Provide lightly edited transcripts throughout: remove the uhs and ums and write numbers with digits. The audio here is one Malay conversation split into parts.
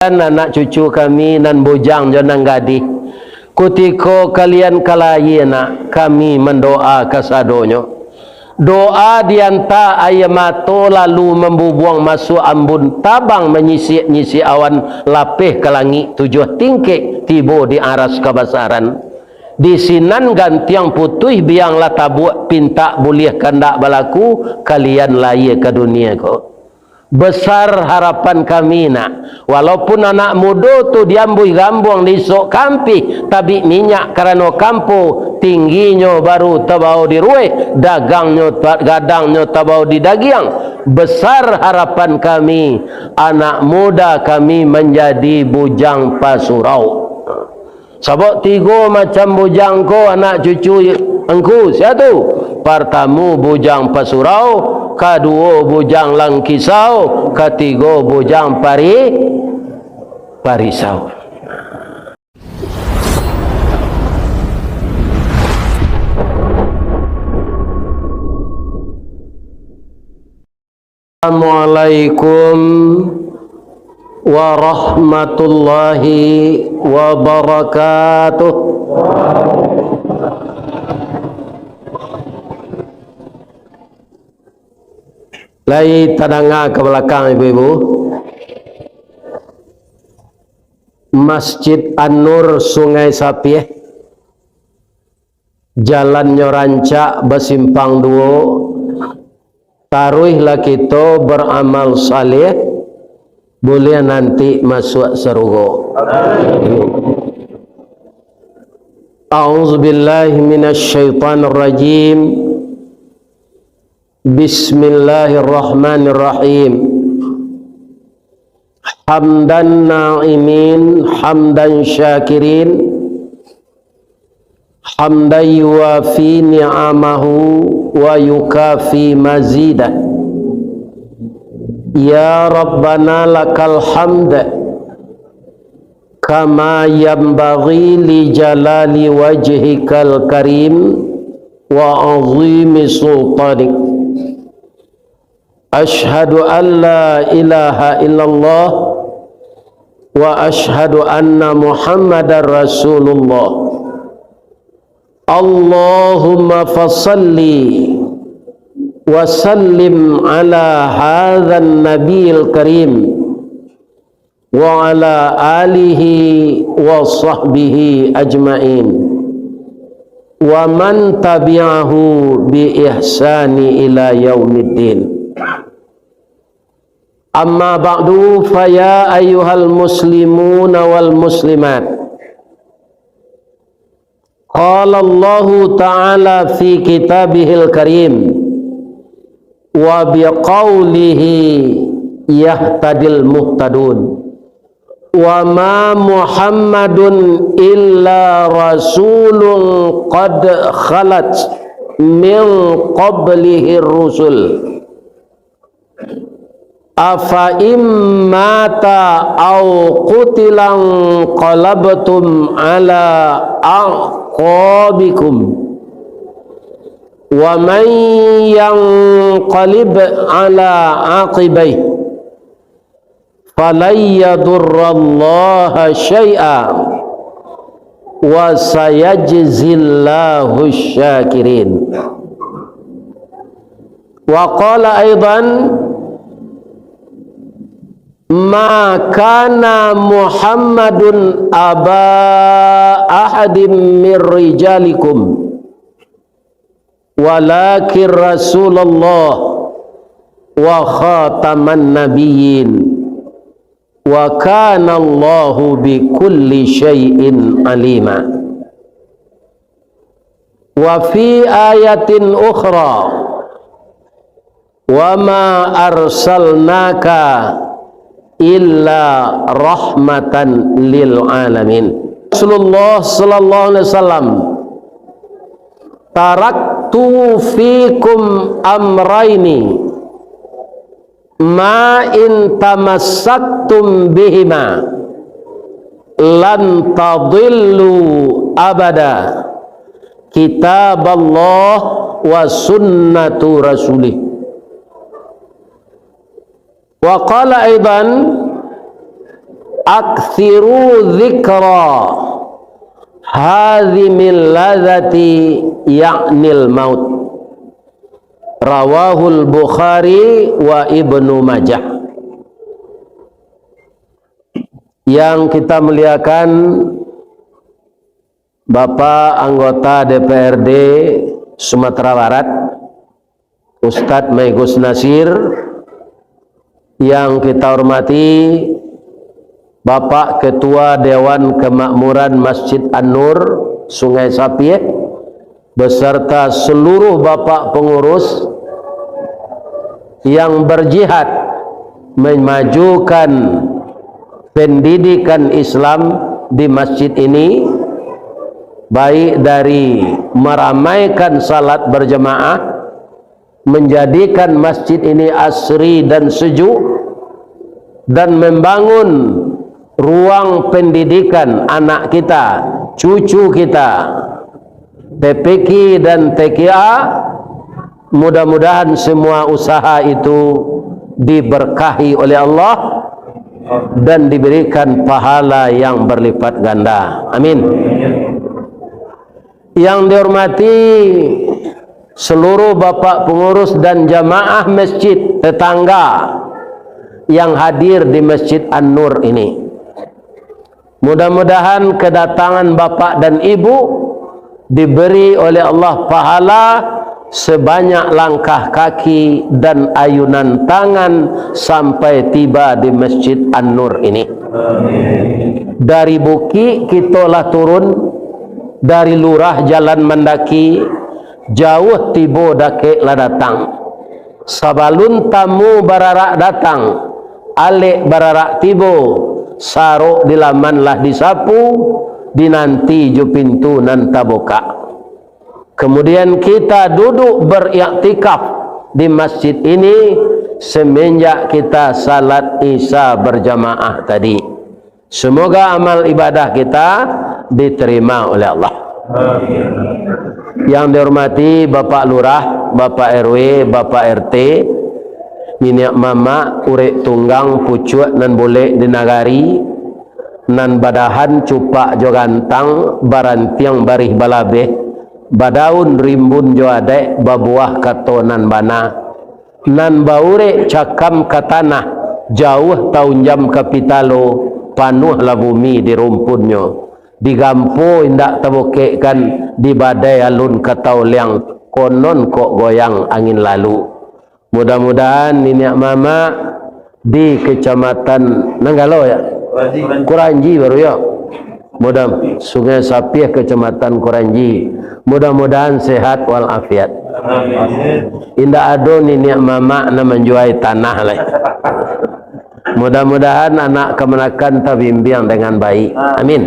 anak cucu kami nan bujang janang gadih kutiko kalian kalayena kami mendoa kasadonyo doa dianta ayamato lalu membubuang masuk ambun tabang menyisik-nyisik awan lapih ke langit 7 tingkik tibo di aras kebasaran di sinan gantiang putih biang latabu pinta boleh kandak balaku kalian lahir ke dunia ko. Besar harapan kami nak walaupun anak muda tu diambui gambung di sok kampi tapi minyak kerana kampo tingginya baru tabau di ruih dagangnya gadangnya tabau di dagiang. Besar harapan kami anak muda kami menjadi bujang pasurau. Sebab 3 macam bujang ko anak cucu engku siatu pertama bujang pasurau, kedua bujang langkisau, ketiga bujang parisau. Assalamualaikum warahmatullahi wabarakatuh. Lai tadanga ke belakang ibu-ibu. Masjid An-Nur Sungai Sapih, jalannya rancak bersimpang 2. Taruhlah kita beramal saleh, boleh nanti masuk surga. A'udzubillahi minasyaitonir rajim. Bismillahirrahmanirrahim. Hamdan na'imin, hamdan syakirin, hamdan yuwafi ni'amahu wa yukafi mazidah. Ya Rabbana lakal hamd kama yanbaghi li jalali wajhikal karim wa azimi sultanik. Ashhadu an la ilaha illallah wa ashhadu anna Muhammadar Rasulullah. Allahumma fasalli wa sallim ala hadzal nabiyil karim wa ala alihi wa sahbihi ajma'in wa man tabi'ahu bi ihsani ila yaumiddin. Amma ba'du fa ya ayyuhal muslimun wal muslimat. Qala Allah ta'ala fi kitabihil karim wa biqaulihi yahtadil muhtadun. Wa ma Muhammadun illa rasulun qad khalat min qablihi rusul. Afa immata au qutilan qalabtum ala aqabikum wa man yanqalib ala aqibai falan yadurrallaha syai'a wa sayajzillahu syakirin. Wa qala aidan ma kana Muhammadun aba ahadim min rijalikum walakin Rasulullah wa khataman nabiyyin wa kana Allahu bi kulli syai'in alima. Wa fi ayatin ukhra wa ma arsalnaka illa rahmatan lil alamin. Rasulullah sallallahu alaihi wasallam, taraktu fikum amraini ma in tamassaktum bihima lan tadillu abada, kitab Allah wa sunnatu rasulih. Wa qala aidan Akthiru dzikra hazimil ladzati ya'nil maut. Rawahul Bukhari wa Ibnu Majah. Yang kita muliakan Bapak anggota DPRD Sumatera Barat Ustadz Maigus Nasir, yang kita hormati Bapak Ketua Dewan Kemakmuran Masjid An-Nur Sungai Sapie beserta seluruh Bapak pengurus yang berjihad memajukan pendidikan Islam di masjid ini, baik dari meramaikan salat berjamaah, menjadikan masjid ini asri dan sejuk, dan membangun ruang pendidikan anak kita, cucu kita, TPQ dan TKA. Mudah-mudahan semua usaha itu diberkahi oleh Allah dan diberikan pahala yang berlipat ganda. Amin. Yang dihormati seluruh Bapak pengurus dan jamaah masjid tetangga yang hadir di Masjid An-Nur ini, mudah-mudahan kedatangan Bapak dan Ibu diberi oleh Allah pahala sebanyak langkah kaki dan ayunan tangan sampai tiba di Masjid An-Nur ini. Dari Buki kitalah turun, dari lurah jalan mendaki, jauh tibo dake lah datang. Sabalun tamu bararak datang, alik bararak tibo, saruk di laman lah disapu, dinanti ju pintu nan tabuka. Kemudian kita duduk beriktikaf di masjid ini semenjak kita salat Isya berjamaah tadi. Semoga amal ibadah kita diterima oleh Allah. Yang dihormati Bapak Lurah, Bapak RW, Bapak RT, minyak mama, urek tunggang, pucuk nan boleh dinagari, nan badahan cupak jo gantang, barantiang barih balabeh, badaun rimbun jo adek, babuah katonan bana, nan baure cakam katanah, jauh tahun jam kapitalo, panuh lah bumi di rumpunnya, digampo indak tabokekkan, di badai alun katau liang, konon kok goyang angin lalu. Mudah-mudahan minyak mama di kecamatan Nanggalo ya, Kuranji baru ya, mudah Sungai Sapih kecamatan Kuranji, mudah-mudahan sehat walafiat. Indah ado minyak mama na menjual tanah lah. Mudah-mudahan anak kemenakan tabimbiang dengan baik. Amin.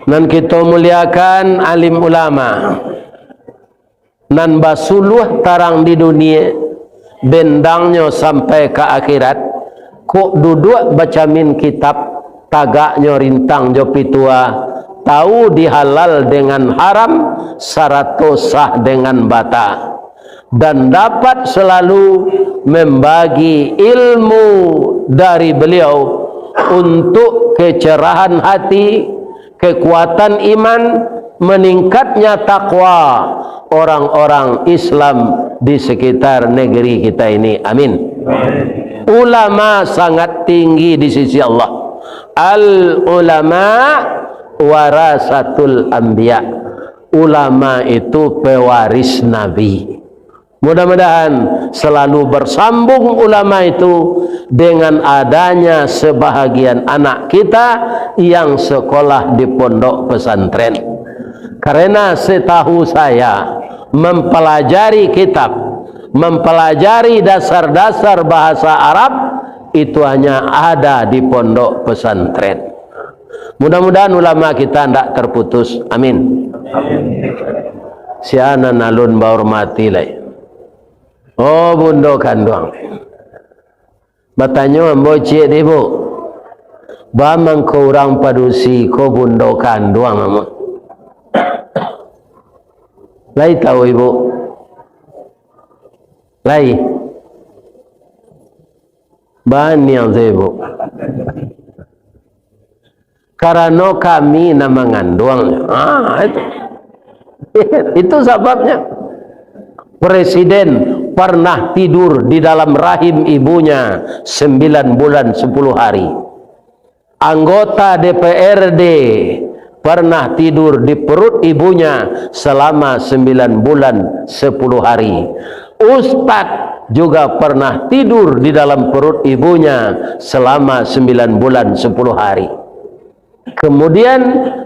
Dan kita muliakan alim ulama, nan basuluh tarang di dunia, bendangnya sampai ke akhirat, kok duduk bacamin kitab, tagaknya rintang jopi tua, tahu dihalal dengan haram, sarato sah dengan bata, dan dapat selalu membagi ilmu dari beliau untuk kecerahan hati, kekuatan iman, meningkatnya takwa orang-orang Islam di sekitar negeri kita ini. Amin. Ulama sangat tinggi di sisi Allah. Al ulama warasatul anbiya. Ulama itu pewaris Nabi. Mudah-mudahan selalu bersambung ulama itu dengan adanya sebahagian anak kita yang sekolah di pondok pesantren. Karena setahu saya, mempelajari kitab, mempelajari dasar-dasar bahasa Arab itu hanya ada di pondok pesantren. Mudah-mudahan ulama kita tidak terputus. Amin. Siana nalun baur mati lah. Oh bundo kanduang. Bertanya mbocik dia bu, bamang ko orang padusi ko bundo kanduang amu. Lai tahu ibu? Lai. Bani yang sibuk. Karena kami nama mengandungnya. Itu sebabnya. Presiden pernah tidur di dalam rahim ibunya 9 bulan 10 hari. Anggota DPRD pernah tidur di perut ibunya selama 9 bulan 10 hari. Ustadz juga pernah tidur di dalam perut ibunya selama 9 bulan 10 hari. Kemudian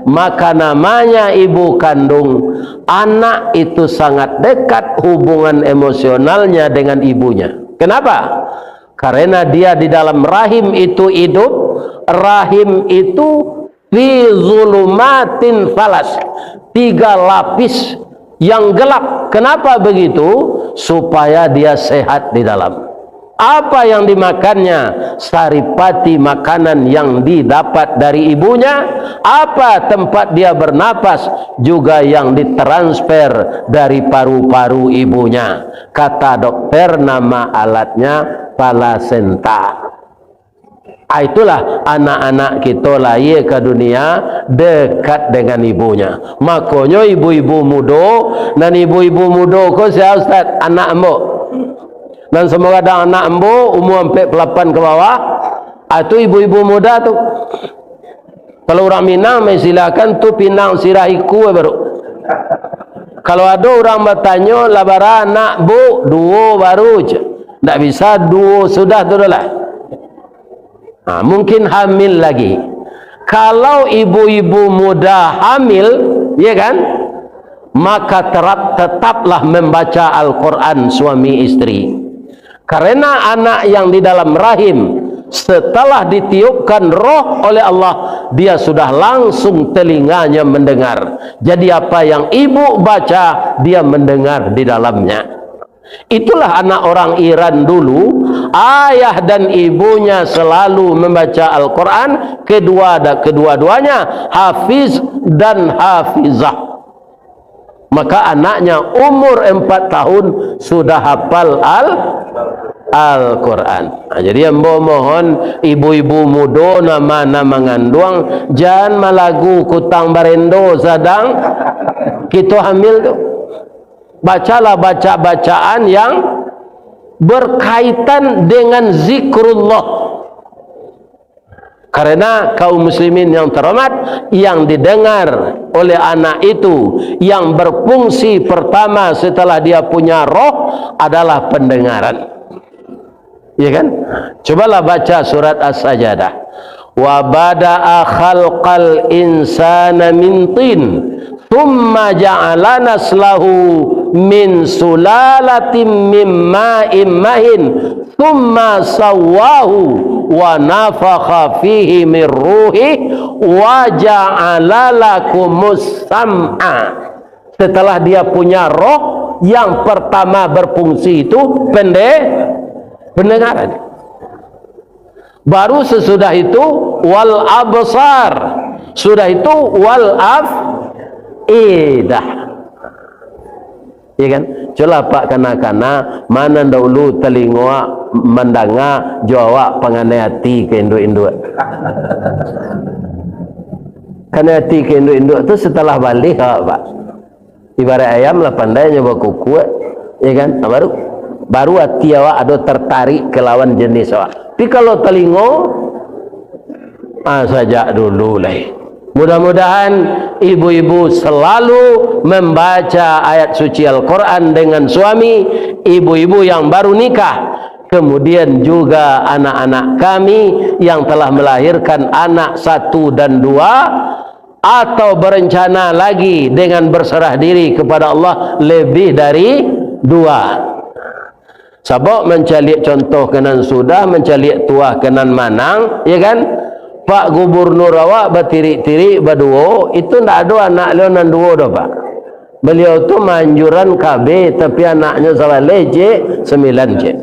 maka namanya ibu kandung. Anak itu sangat dekat hubungan emosionalnya dengan ibunya. Kenapa? Karena dia di dalam rahim itu hidup. Rahim itu fi zulumatin falas, 3 lapis yang gelap. Kenapa begitu? Supaya dia sehat di dalam. Apa yang dimakannya? Saripati makanan yang didapat dari ibunya. Apa tempat dia bernapas? Juga yang ditransfer dari paru-paru ibunya. Kata dokter, nama alatnya placenta. Itulah anak-anak kita lahir ke dunia dekat dengan ibunya. Makanya ibu-ibu muda dan ibu-ibu muda ko saya Ustaz, anak mbok. Dan semoga ada anak embo umur 48 ke bawah. Itu ibu-ibu muda tu. Kalau orang Minang silakan tu pinang sirahiku baru. Kalau ada orang bertanya labara anak bu 2 baru je. Tak bisa 2 sudah tu lah. Mungkin hamil lagi. Kalau ibu-ibu muda hamil, ya kan? Maka tetaplah membaca Al-Quran suami istri. Karena anak yang di dalam rahim setelah ditiupkan roh oleh Allah, dia sudah langsung telinganya mendengar. Jadi apa yang ibu baca, dia mendengar di dalamnya. Itulah anak orang Iran dulu. Ayah dan ibunya selalu membaca Al-Quran. Kedua-duanya hafiz dan hafizah. Maka anaknya umur 4 tahun sudah hafal Al-Quran. Jadi yang mohon ibu-ibu muda nama mengandung jangan malagu kutang barendo sedang kita hamil tu. Bacalah bacaan yang berkaitan dengan zikrullah. Karena kaum muslimin yang terhormat, yang didengar oleh anak itu yang berfungsi pertama setelah dia punya roh adalah pendengaran. Ya kan? Cobalah baca surat As-Sajdah. Wa bada'a khalqal insana min tin thumma ja'ala naslahu min sulalatin min ma'in mahin thumma sawwahu wa nafakha fihi min ruhi wa ja'ala lakumus sam'a. Setelah dia punya roh, yang pertama berfungsi itu pendengaran. Baru sesudah itu wal absar, sudah itu wal afidah. Ya kan? Coba pak kana-kana mana dahulu telinga mendanga jawab penganai hati ke induk-induk. Karena hati ke induk-induk itu setelah balik pak. Ibarat ayam lah pandai nyoba kuku, ya kan? Baru hati awak ada tertarik ke lawan jenis awak. Tapi kalau telinga saja dulu lah. Mudah-mudahan ibu-ibu selalu membaca ayat suci Al-Quran dengan suami, ibu-ibu yang baru nikah, kemudian juga anak-anak kami yang telah melahirkan anak 1 dan 2, atau berencana lagi dengan berserah diri kepada Allah lebih dari 2. Sabok mencalik contoh kenan sudah, mencalik tuah kenan manang, ya kan? Pak Gubernur awak bertirik-tirik berdua, itu tak ada anak leonan 2 dah pak. Beliau tu manjuran KB, tapi anaknya salah lejek 9 cek.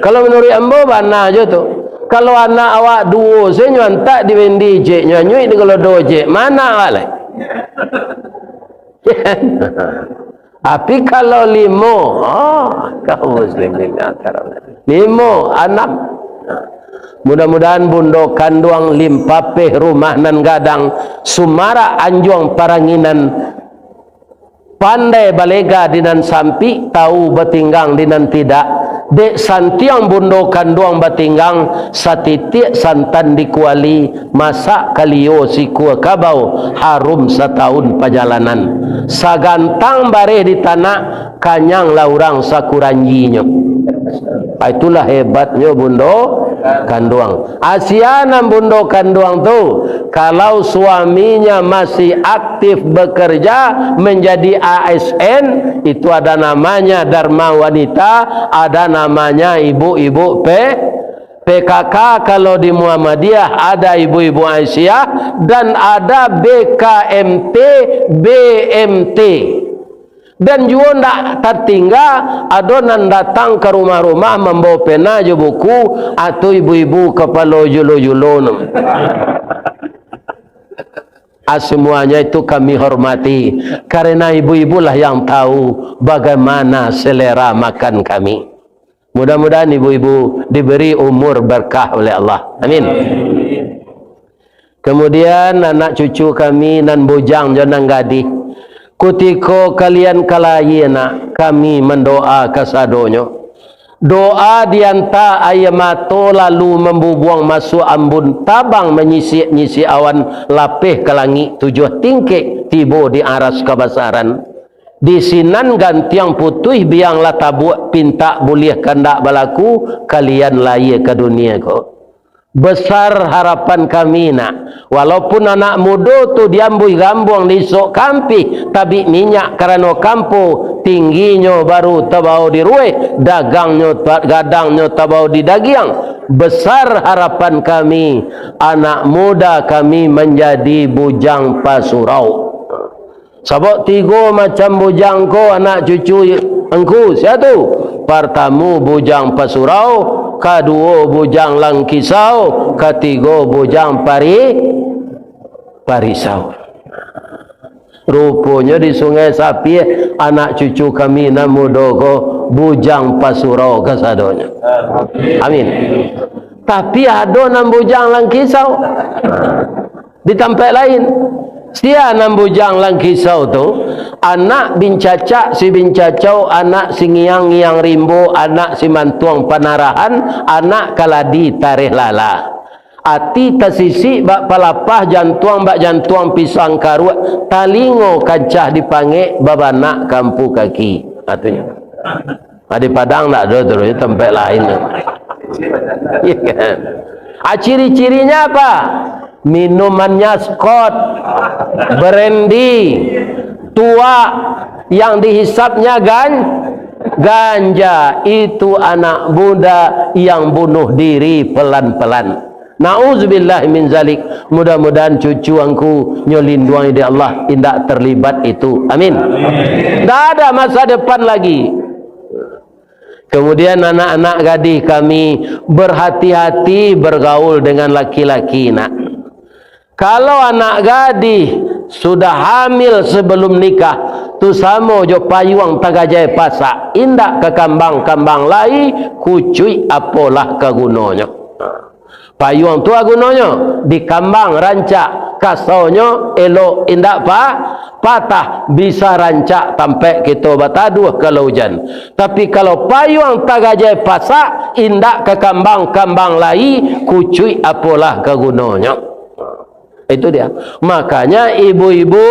Kalau menurut ambo mana aja tu. Kalau anak awak 2 saya nyontak di bendi cek, nyanyui di kalau 2 cek, mana awak lah? Tapi kalau 5, kaum muslimin akhirat. 5, 6. Mudah-mudahan bundo kanduang limpapeh rumah nan gadang sumara anjuang paranginan pandai balega dinan sampi tahu batinggang dinan tidak dek santiang bundo kanduang batinggang satitik santan dikuali masak kalio sikua kabau harum setahun perjalanan sagantang bareh di tanah kanyang laurang sakuranjinya. Itulah hebatnya bundo kanduang. Asianan bundo kanduang tu kalau suaminya masih aktif bekerja menjadi ASN, itu ada namanya Dharma Wanita, ada namanya ibu-ibu PKK. Kalau di Muhammadiyah ada ibu-ibu Aisyah dan ada BKMT, BMT. Dan juga tidak tertinggal adonan datang ke rumah-rumah membawa pena je buku atau ibu-ibu kepala julo-julo. Semuanya itu kami hormati karena ibu-ibu lah yang tahu bagaimana selera makan kami. Mudah-mudahan ibu-ibu diberi umur berkah oleh Allah. Amin. Kemudian anak cucu kami nan bujang janang gadih, kutiko kalian kalayena kami mendoa kasadonyo. Doa dianta ayamato lalu membubuang masuk ambun tabang menyisi-nyisi awan lapih ke langit 7 tingkik tibo di aras kebasaran. Di sinan gantiang putih biang latabu pinta boleh kandak balaku kalian lahir ke dunia ko. Besar harapan kami nak, walaupun anak muda tu diambui gambung disok kampi tapi minyak karena kampo tingginya baru tabau di rueh, dagangnya gadangnya tabau di dagiang. Besar harapan kami anak muda kami menjadi bujang pasurau. Sebab 3 macam bujang ko anak cucu engku siatu. Pertama bujang pasurau, kedua bujang langkisau, ketiga bujang parisau. Rupanya di Sungai Sapi anak cucu kami namudogo bujang pasurau kasadonya. Amin. Tapi ada nam bujang langkisau di tempat lain. Sia nam bujang langkisau tu anak bincacak si bincacau, anak si ngiang-ngiang rimbo, anak si mantuang panarahan, anak kaladi tarikh lala. Ati tasisi bak palapah jantuang bak jantuang pisang karuat talingo kancah dipanggil babana kampu kaki. Atunya. Di Padang tak ada terus tempat lain. Ya kan? Ciri-cirinya apa? Minumannya Scott, brandy, tua, yang dihisapnya ganja. Itu anak muda yang bunuh diri pelan-pelan. Nauzubillah min zalik. Mudah-mudahan cucu angku nyolinduang di Allah tidak terlibat itu. Amin. Tak ada masa depan lagi. Kemudian anak-anak gadis kami berhati-hati bergaul dengan laki-laki nak. Kalau anak gadis sudah hamil sebelum nikah, tu samo jo payuang tagajai pasak, indak ke kambang-kambang lai, kucuy apalah kegunanya. Payuang tu agunanya di kambang rancak, kasaunya elok indak patah, bisa rancak sampai kita bataduh kalau hujan. Tapi kalau payuang tagajai pasak, indak ke kambang-kambang lai, kucuy apalah kegunanya. Itu dia. Makanya ibu-ibu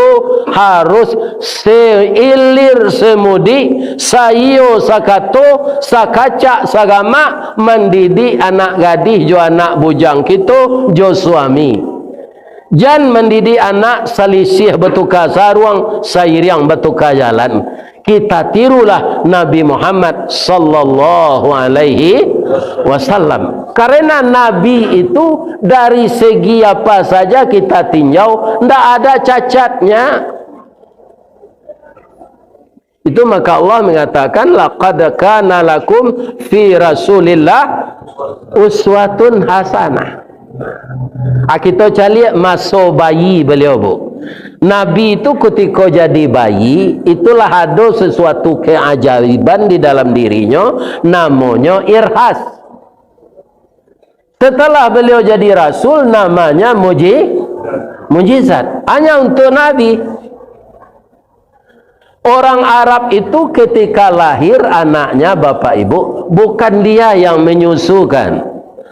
harus seilir semudi, sayo sakato, sakacak sagama mendidik anak gadis jo anak bujang kita jo suami. Jan mendidik anak salisih bertukar saruang, sairiang bertukar jalan. Kita tirulah Nabi Muhammad sallallahu alaihi wasallam. Karena Nabi itu dari segi apa saja kita tinjau, tidak ada cacatnya. Itu maka Allah mengatakan laqad kana lakum fi Rasulillah uswatun hasanah. Kita cari masa bayi beliau bu. Nabi itu ketika jadi bayi, itulah ada sesuatu keajaiban di dalam dirinya, namanya irhas. Setelah beliau jadi rasul, namanya mujizat. Hanya untuk Nabi. Orang Arab itu ketika lahir anaknya bapak ibu, bukan dia yang menyusukan,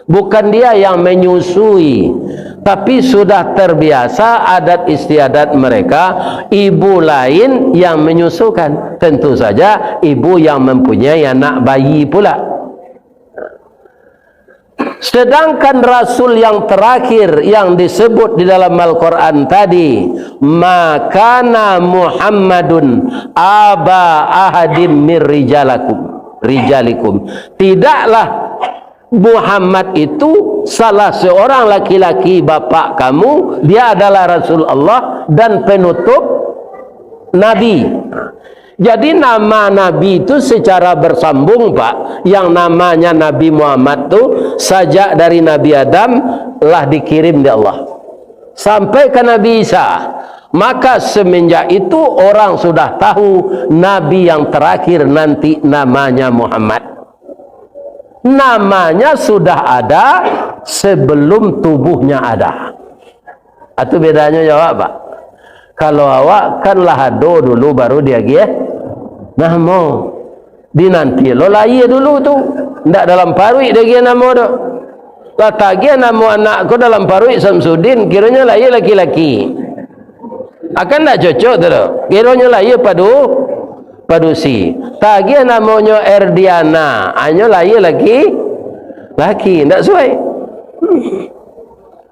bukan dia yang menyusui, tapi sudah terbiasa adat istiadat mereka, ibu lain yang menyusukan. Tentu saja ibu yang mempunyai anak bayi pula. Sedangkan Rasul yang terakhir yang disebut di dalam Al-Quran tadi, makana Muhammadun aba ahadim mir rijalikum. Tidaklah Muhammad itu salah seorang laki-laki bapak kamu. Dia adalah Rasul Allah dan penutup Nabi. Jadi nama Nabi itu secara bersambung, Pak. Yang namanya Nabi Muhammad itu sejak dari Nabi Adam lah dikirim di Allah sampai ke Nabi Isa. Maka semenjak itu orang sudah tahu Nabi yang terakhir nanti namanya Muhammad. Namanya sudah ada sebelum tubuhnya ada. Itu bedanya jawab, Pak. Kalau awak kan lahado dulu baru dia nah mau dinanti lo lahir dulu tu ndak dalam parui dia nama tu latagi nama anak ko dalam parui Samsudin kiranya lahir laki-laki akan ndak cocok tu kiranya lahir padusi tagi namanya Erdiana hanya lahir laki ndak sesuai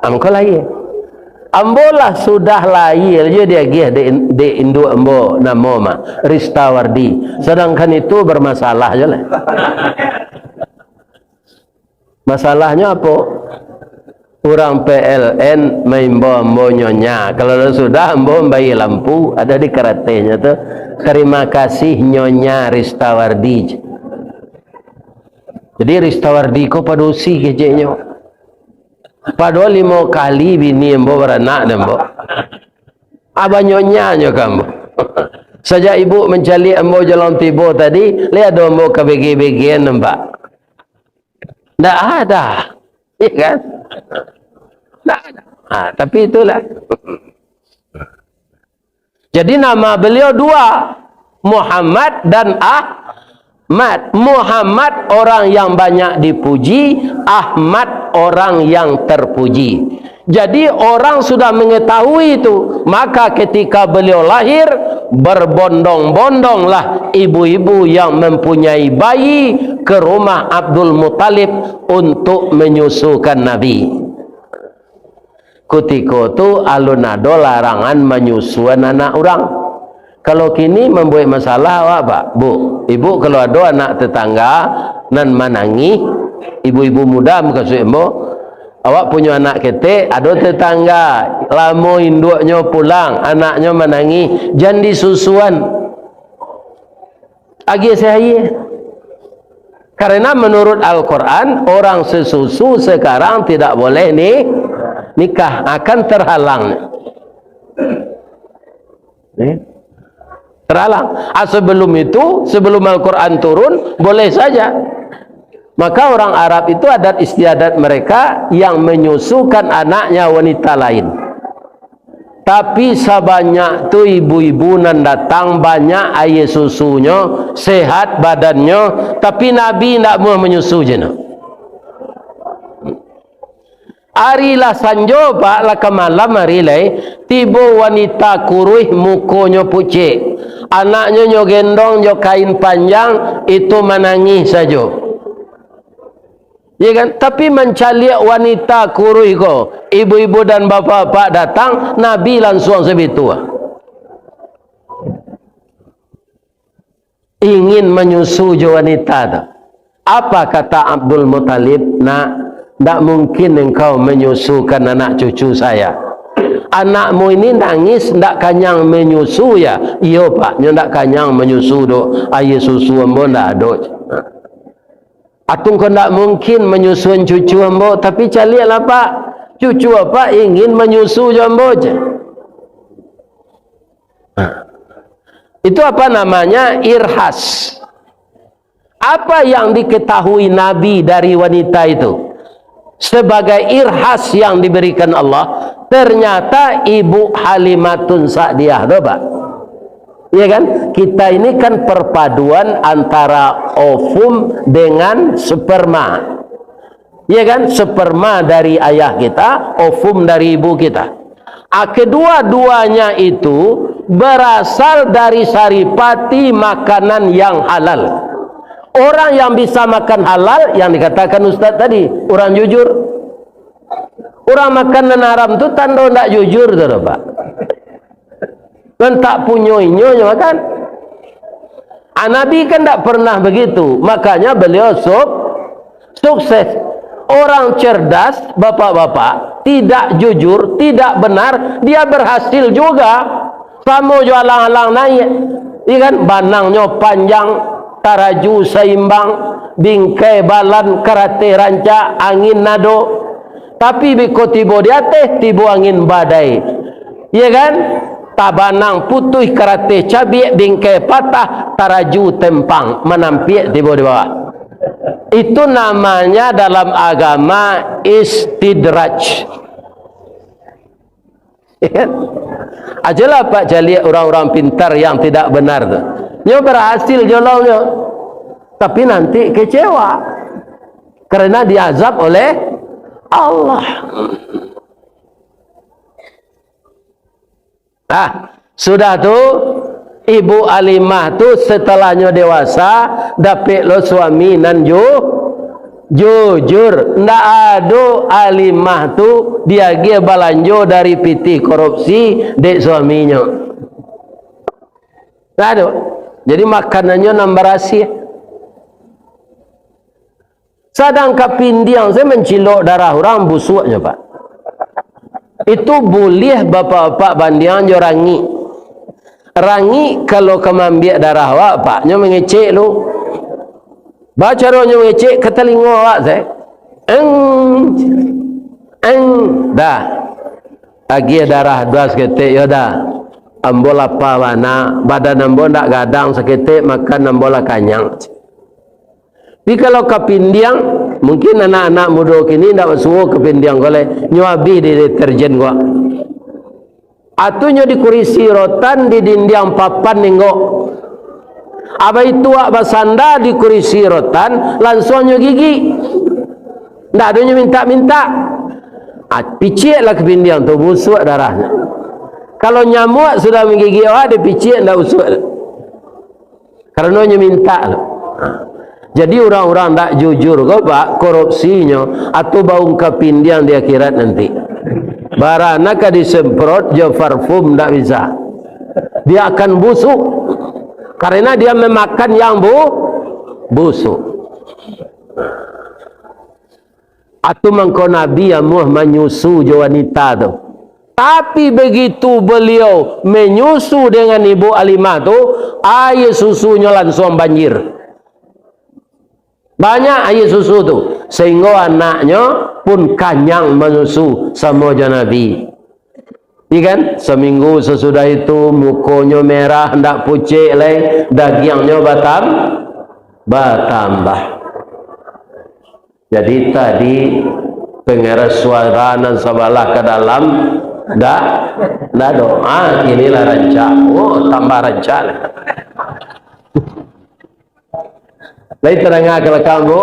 amko lahir ambolah sudah lahir je dia di induk ambo nama mah Ristawardi, sedangkan itu bermasalah je lah. Masalahnya apa? Orang PLN maimbo ambo nyonya, kalau sudah ambo bayi lampu ada di karatenya tu, terima kasih nyonya Ristawardi. Jadi Ristawardi ko padusi kejeknya. Padahal 5 kali bini embo beranak embo. Abanyonya kamu. Sejak ibu mencari embo jalan tibo tadi, lihat embo ke BG-BG nampak. Ndak ada. Iya kan? Ndak ada. Tapi itulah. Jadi nama beliau 2, Muhammad dan Ahmad. Muhammad orang yang banyak dipuji, Ahmad orang yang terpuji. Jadi orang sudah mengetahui itu, maka ketika beliau lahir berbondong-bondonglah ibu-ibu yang mempunyai bayi ke rumah Abdul Muttalib untuk menyusukan Nabi. Ketika itu alun ado larangan menyusuan anak orang. Kalau kini membuat masalah awak, Pak, Bu, Ibu kalau ada anak tetangga nan manangi, ibu-ibu muda muka suembo, awak punya anak kete, ada tetangga lamo induknya pulang, anaknya manangi, jangan disusuan. Agi saya. Karena menurut Al-Quran orang sesusu sekarang tidak boleh nikah, akan terhalang. Terhalang. Sebelum itu, sebelum Al-Quran turun, boleh saja. Maka orang Arab itu adat istiadat mereka yang menyusukan anaknya wanita lain. Tapi sebanyak tu ibu-ibu nan datang banyak air susunya, sehat badannya, tapi Nabi tidak mau menyusu je. Arilah sanjo Pak lah ke malam arilai tiba wanita kuruih mukonya pucik, anaknya nyo gendong nyo kain panjang itu menangis saja, ya kan? Tapi mencari wanita kuruih ko, ibu-ibu dan bapak-bapak datang, Nabi langsung sebitu ingin menyusu jo wanita tu. Apa kata Abdul Muttalib? Nak, tak mungkin engkau menyusukan anak cucu saya. Anakmu ini nangis, tak kanyang menyusu ya? Iya Pak, nyo tak kanyang menyusu do. Air susu ambo tak ada. Atung kau tak mungkin menyusuan cucu ambo, tapi calilah Pak. Cucu apa ingin menyusu ambo je. Itu apa namanya? Irhas. Apa yang diketahui Nabi dari wanita itu? sebagai irhas yang diberikan Allah, ternyata Ibu Halimatun Sa'diyah, coba. Iya kan? Kita ini kan perpaduan antara ovum dengan sperma. Iya kan? Sperma dari ayah kita, ovum dari ibu kita. Kedua-duanya itu berasal dari saripati makanan yang halal. Orang yang bisa makan halal, yang dikatakan Ustaz tadi, orang jujur. Orang makan haram itu tanda tidak jujur, tuh, Pak. Dan tak punya inyonya makan. Nabi kan tak pernah begitu. Makanya beliau sukses. Orang cerdas, bapak-bapak, tidak jujur, tidak benar, dia berhasil juga. Sama jualan-alang naik. Ikan banangnya panjang, taraju seimbang, bingkai balan, karate ranca, angin nado. Tapi biko tibo di atas, tibo angin badai. Iya kan? Tabanang putih, karate cabai, bingkai patah, taraju tempang, menampiak tibo di bawah. Itu namanya dalam agama istidraj. Ajalah Pak Jali, orang-orang pintar yang tidak benar tu. Dia berhasil jolongnya, tapi nanti kecewa karena diazab oleh Allah. Sudah tu Ibu Halimah tu setelahnya dewasa dapat lo suami nan jujur. Ndak ada Halimah tu dia balanjo dari piti korupsi dek suaminya. Ndak ada. Jadi makanannya nambah rahasia. Sedang kapindiang saya mencilok darah orang busuknya Pak. Itu boleh bapak-bapak bandian jorangi. Rangi kalau kemambiak darah awak Pak, nyo mengecek lu. Baca rohnya mengecek ke telinga awak saya. Dah. Lagi darah dua seketik ya dah. Ambol apa mana, badan ambol ndak gadang seketik, makan ambol kanyang. Tapi kalau kepindiang, mungkin anak-anak muda kini ndak suruh kepindiang goleh nyuabi di deterjen gua. Atunya dikurisi rotan di dinding papan ninggok. Apa itu wak basanda dikurisi rotan langsungnya gigi. Ndak adanya minta-minta. Piciklah kepindiang tu busuk darahnya. Kalau nyamuk sudah menggigit awak, dia picik ndak busuk. Karena dia minta. Jadi orang-orang ndak jujur kau Pak, korupsinya atau bau kepindiang di akhirat nanti. Barana ka disemprot je parfum tak bisa, dia akan busuk karena dia memakan yang busuk. Atau mangko Nabi yang menyusu je wanita tu, tapi begitu beliau menyusu dengan Ibu Halimah tu, air susunya langsung banjir. Banyak air susu tu, sehingga anaknya pun kanyang menyusu sama Nabi. Ikan seminggu sesudah itu mukanya merah, hendak pucik lagi, dagingnya bertambah. Jadi tadi pengeras suara dan sabalah ke dalam dah doa inilah rancak. Oh tambah rancak. Lain terangah kalau kamu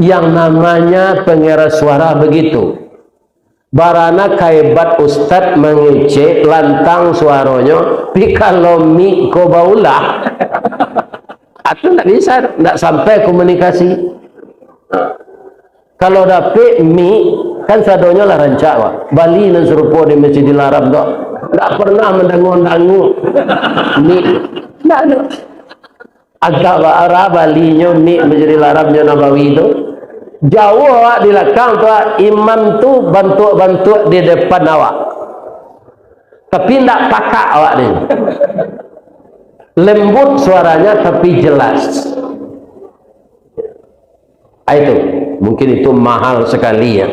yang namanya pengeras suara begitu. Barana kaibat ustad mengecek lantang suaranya, tapi kalau mi ko baulah, atau tidak bisa, tidak sampai komunikasi. Kalau dapet mi kan sadonya lah rancak wak. Bali dan serupa di Masjidil Haram tu, tidak pernah mendangu-dangu mi, tidak ada. Agak Arab Balinya mi Masjidil Haramnya Nabawi itu jauh awak di belakang tu imam tu bantu di depan awak, tapi tidak pakak awak ni, lembut suaranya tapi jelas. Itu mungkin itu mahal sekali ya.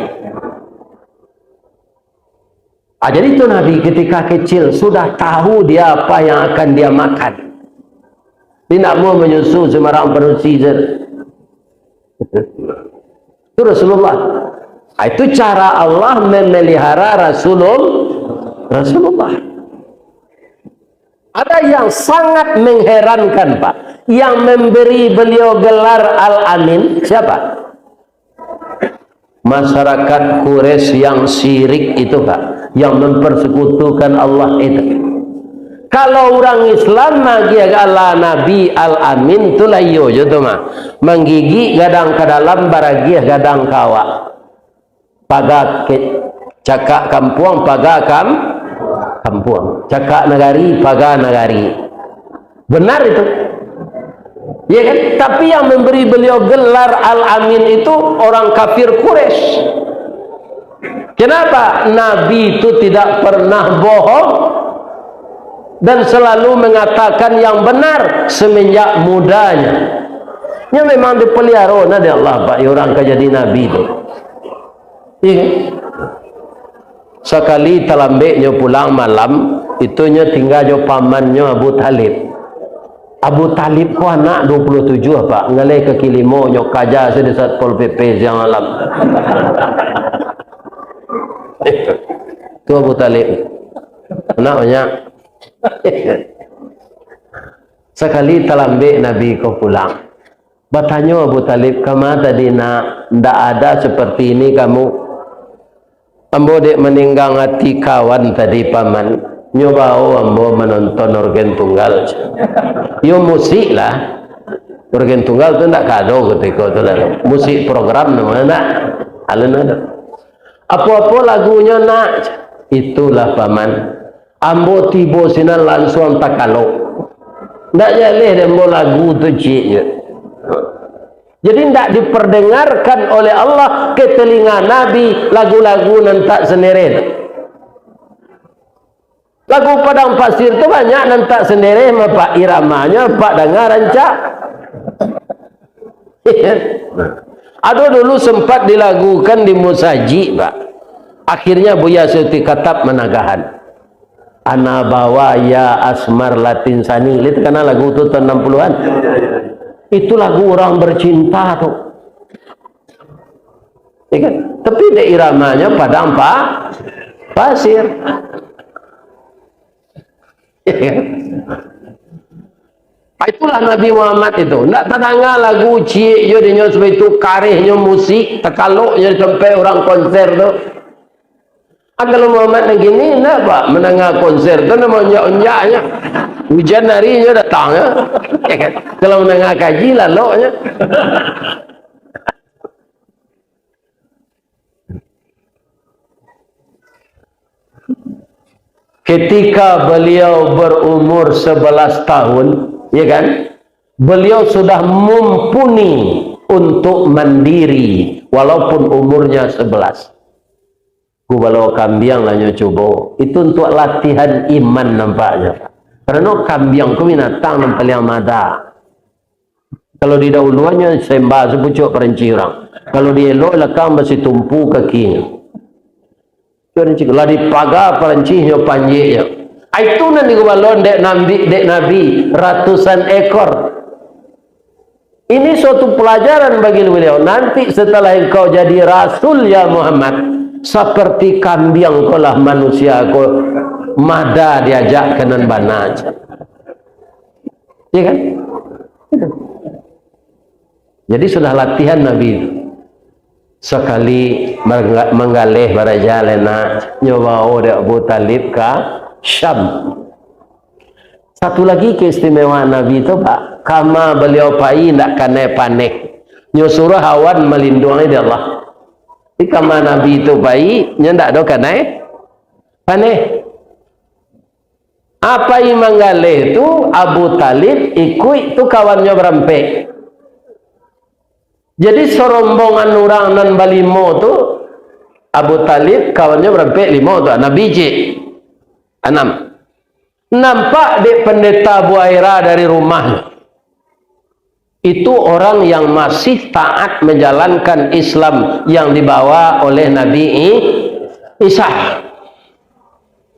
Jadi itu Nabi ketika kecil sudah tahu dia apa yang akan dia makan. Tidak mau menyusu sembarang penuh season. Itu Rasulullah. Itu cara Allah memelihara Rasulullah. Ada yang sangat mengherankan, Pak, yang memberi beliau gelar Al-Amin siapa? Masyarakat Quraisy yang syirik itu, Pak, yang mempersekutukan Allah itu. Kalau orang Islam magi Allah Nabi Al-Amin itulah iyo je tu mah. Menggigi gadang ke dalam baragiah gadang kawa. Paga cakak kampuang paga kampuang. Cakak negari paga negari. Benar itu. Ya kan? Tapi yang memberi beliau gelar Al-Amin itu orang kafir Quraisy. Kenapa? Nabi itu tidak pernah bohong dan selalu mengatakan yang benar semenjak mudanya. Nya memang dipelihara oleh Allah, Pak, orang kejadi Nabi itu. Iya. Sekali talambeknya pulang malam, itunya tinggal jo pamannya Abu Talib. Abu Talib ku anak 27 Pak, ngalai ke kilimo nyok kaja sedesat Pol PP siang malam. Itu Abu Talib. Anaknya. Sekali talambek Nabi kau pulang. Bertanya Abu Talib, kamu tadi nak ndak ada seperti ini kamu? Ambo dek meninggang hati kawan tadi paman. Nyoba ambo menonton organ tunggal. Yo musik lah. Organ tunggal tu ndak kado ketika tu lah. Musik program namanya. Alun ada. Apa-apa lagunya nak. Itulah paman. Ambo tibo sinan langsung tak kalau. Ndak jaleh ambo lagu tu cik je. Jadi tidak diperdengarkan oleh Allah ke telinga Nabi lagu-lagu nantak sendiri. Lagu padang pasir itu banyak nantak sendiri, Pak, iramanya Pak dengar rancak. Ada dulu sempat dilagukan di Musaji, Pak. Akhirnya Buya Suti Katab menagahan. Ana bawa ya asmar latin sani. Lihat karena lagu itu tahun 60-an. Itu lagu orang bercinta tuh. Ya kan? Tapi de iramanya padang pasir. Ya kan? Itulah Nabi Muhammad itu. Tidak terdengar lagu cik yo dinyo sebab itu karihnya musik, tekaluknya sampai orang konser tuh. Kalau Muhammad yang gini, nak Pak mendengar konser tu namanya onjaknya. Hujan harinya datang ya. Kalau mendengar kaji laloknya. Ketika beliau berumur 11 tahun, ya kan? Beliau sudah mumpuni untuk mandiri walaupun umurnya 11. Ku bawa kambiang lah coba. Itu untuk latihan iman nampaknya. Karena kambiang ku binatang yang paling mada. Kalau di dahuluannya sembah sepucuk perinci orang. Kalau di elok lekang masih tumpu kakinya. Kalau di pagar perincinya panjangnya. Itu nanti ku balon dek Nabi ratusan ekor. Ini suatu pelajaran bagi beliau. Nanti setelah engkau jadi Rasul ya Muhammad, seperti kambing kolah manusia ko mada diajak kanan banaj. Ya kan? Jadi sudah latihan Nabi. Sekali menggalih barajalena nyawa ode Abu Talib ka Syam. Satu lagi keistimewaan Nabi itu Pak, kama beliau pai ndak kane panik. Nyuruh hawan melindungi dia Allah. Kama Nabi itu baik, nyendak do kanai panih. Apa yang menggalih itu Abu Talib ikut itu kawannya berempek. Jadi serombongan orang nan balimo tu Abu Talib kawannya berempek 5 tu Nabi je 6. Nampak di pendeta Buaira dari rumah. Itu orang yang masih taat menjalankan Islam yang dibawa oleh Nabi Isa.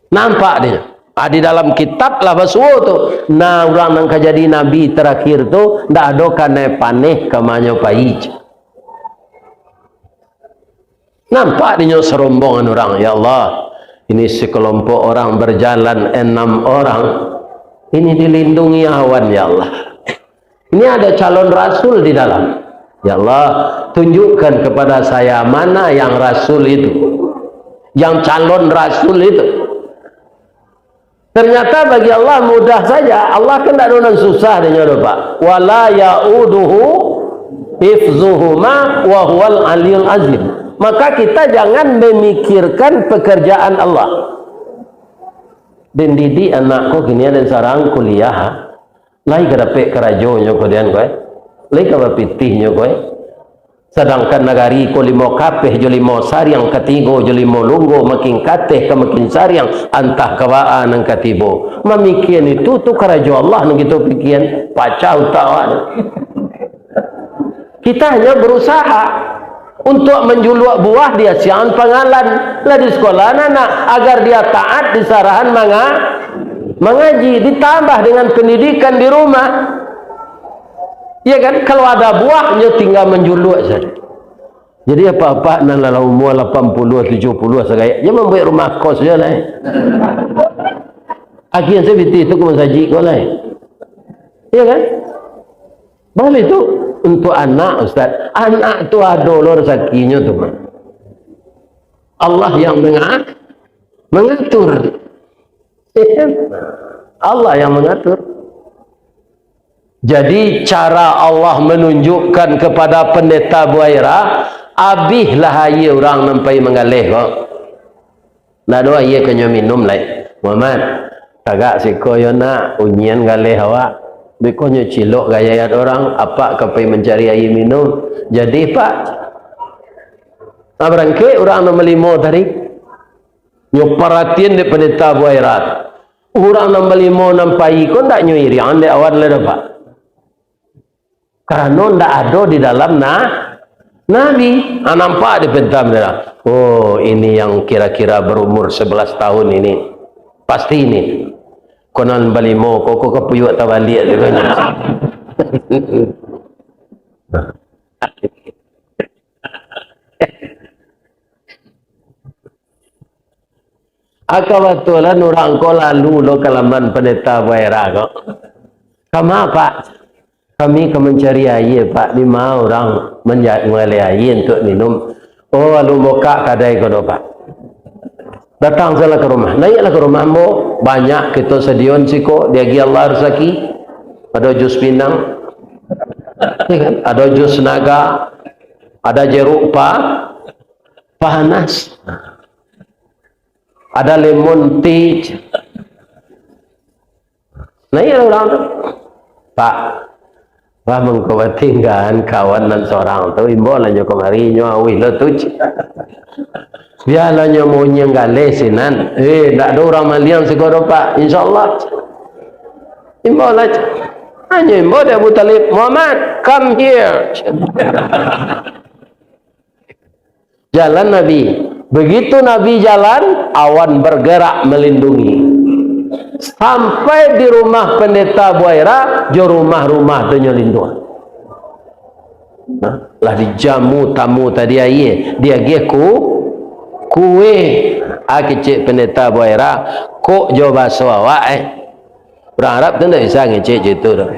Nampak dia. Di dalam kitab lah basuh tu. Nah orang yang jadi Nabi terakhir tu ndak ada kane paneh kamanya paij. Nampak dia serombongan orang, ya Allah, ini sekelompok orang berjalan 6 orang, ini dilindungi awan, ya Allah. Ini ada calon rasul di dalam, ya Allah, tunjukkan kepada saya mana yang rasul itu, yang calon rasul itu. Ternyata bagi Allah mudah saja. Allah kan tak ada susah dia Pak. Wala ya'uduhu hifzuhuma wa huwal aliyul azim. Maka kita jangan memikirkan pekerjaan Allah. Dan didik anakku kini ada sarang kuliah. Lai kerapek kerajonya kemudian kowe. Lai kapitihnya kowe. Sedangkan negari ko 5 kapeh jo 5 sariang katigo jo 5 lunggo makin kateh ke makin sariang antah kawaan ang katibo. Mamikian itu tu kerajo Allah nang gitu pikian pacau tawan. Kita hanya berusaha untuk menjuluak buah dia siang pangalan lah di sekolah anak agar dia taat di sarahan mengaji, ditambah dengan pendidikan di rumah. Ya kan, kalau ada buahnya tinggal menjuluk saja. Jadi apa-apa nan la umur 80 70 segaya dia membuat rumah kos je lah. Akhirnya saya biti itu ke masaji kau lah. Ya kan? Boleh itu untuk anak Ustaz. Anak tu ada rezekinya tu. Allah yang mengatur. Allah yang mengatur. Jadi cara Allah menunjukkan kepada pendeta Buaira, abihlah ia orang nampai mengalih kok. Nah doa ia kena minum lai. Muhammad, tagak siko yo nak unyian galih awak. Bekonya cilok gaya orang apa kapai mencari air minum. Jadi Pak, abrangke orang nombor 5 tadi. Nyo perhatian di pendeta Buaira. Orang nombor 5 nampai kau tak nyo iri ande awak le Pak. Karena tidak ada di dalam Nabi. Nampak di pentam dia. Oh, ini yang kira-kira berumur 11 tahun ini. Pasti ini. Konan balimo, koko kepuyuk tak balik. Akabatulan orang ko lalu lo kalaman pendeta Buaira kok. Kama Pak? Kami ke mencari air Pak, 5 orang mengalih air untuk minum. Oh lalu buka kadai kono Pak. Datang salah ke rumah, naiklah ke rumahmu. Banyak kita sedion siko, dia gi Allah rezeki. Ada jus pinang, ada jus naga, ada jeruk panas, ada lemon tea. Naiklah orang tu Pak. Wah mengkawatingkan kawan dan seorang tu imbolah nyo kemari nyo awi lo tuj. Biarlah nyo mau nyenggale sinan. Tak ada orang malian sekolah Pak. InsyaAllah. Imbolah. Hanya imbolah Abu Talib. Muhammad, come here. Jalan Nabi. Begitu Nabi jalan, awan bergerak melindungi. Sampai di rumah pendeta Buaira, jo rumah-rumah tu nyelindung. Lah dijamu tamu tadi aye, dia geku kue. Kecik pendeta Buaira, kok jo baso awak Orang Arab tu tak bisa ngecek gitu dah.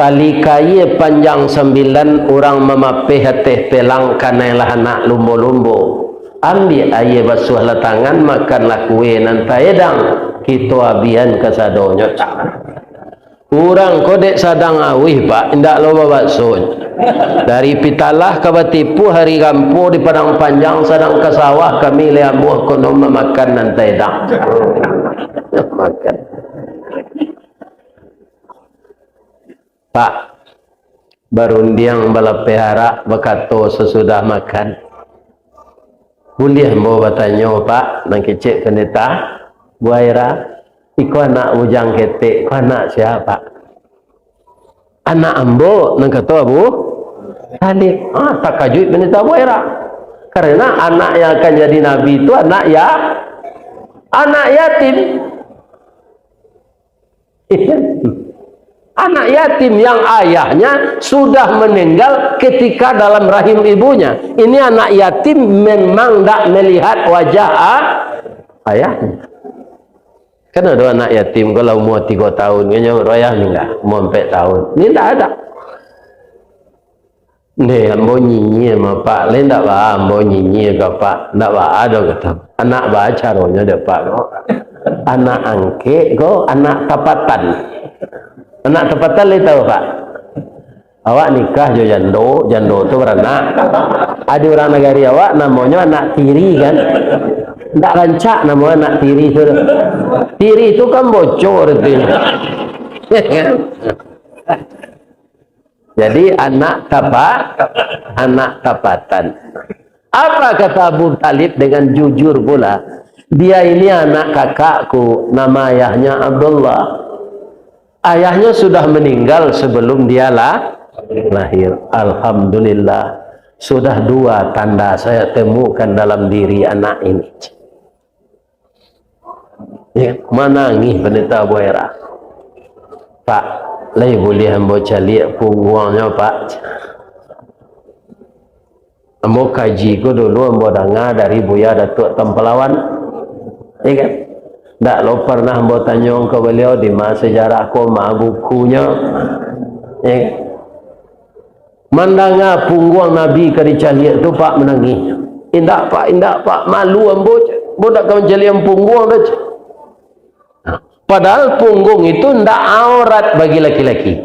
Tali kaye panjang 9 orang memapih hatih pelang kanailah anak lumbo-lumbo. Ambil air basuh lah tangan, makanlah kue nanti edang. Kita abian kesadonyo. Orang kodek sadang awih Pak, tidak loba bakso. Dari Pitalah ke Batipu, hari Gampu di Padang Panjang, sadang ke sawah kami leamuh kono memakan nanti edang. Makan. Pak, barundiang bala pehara bakato sesudah makan. Boleh mau bertanya Pak, nang kecik pendeta Buaira, iku anak bujang ketik, iku anak siapa? Anak ambo, nang kata Abu Talib. Tak kajut pendeta Buaira. Karena anak yang akan jadi nabi itu anak yatim. Anak yatim yang ayahnya sudah meninggal ketika dalam rahim ibunya. Ini anak yatim memang tak melihat wajah ayahnya. Kan ada anak yatim kalau umur 3 tahun, dia royah ni enggak, umur 4 tahun. Ini tak ada. Ni ambo nyinyi sama pak, lain tak bah ambo nyinyi ke pak, tak bah ada kata. Anak baca rohnya ada pak. Anak angke ko, anak tapatan. Anak tempatan le tahu pak. Awak nikah jo jando, jando tu beranak. Ada orang negari awak namanya anak tiri kan. Tak rancak namanya anak tiri tu. Tiri itu kan bocor tu. Jadi anak tapatan. Apa kata Abu Talib dengan jujur pula? Dia ini anak kakakku, nama ayahnya Abdullah. Ayahnya sudah meninggal sebelum dia lahir. Alhamdulillah, sudah 2 tanda saya temukan dalam diri anak ini. Ya, menangis pendeta Buera. Pak, lagi boleh ambo cari punggungnya pak. Ambo kaji ko dulu, ambo dengar dari Buya Datuk Tempelawan. Ya kan? Tak lo pernah ambo tanya ke beliau di masa sejarah koma bukunya. Ya. Mandanga punggung Nabi ke dicaliak tu pak menangis. Indah pak, malu ambo. Bodak kau caliak punggung dah. Padahal punggung itu ndak aurat bagi laki-laki.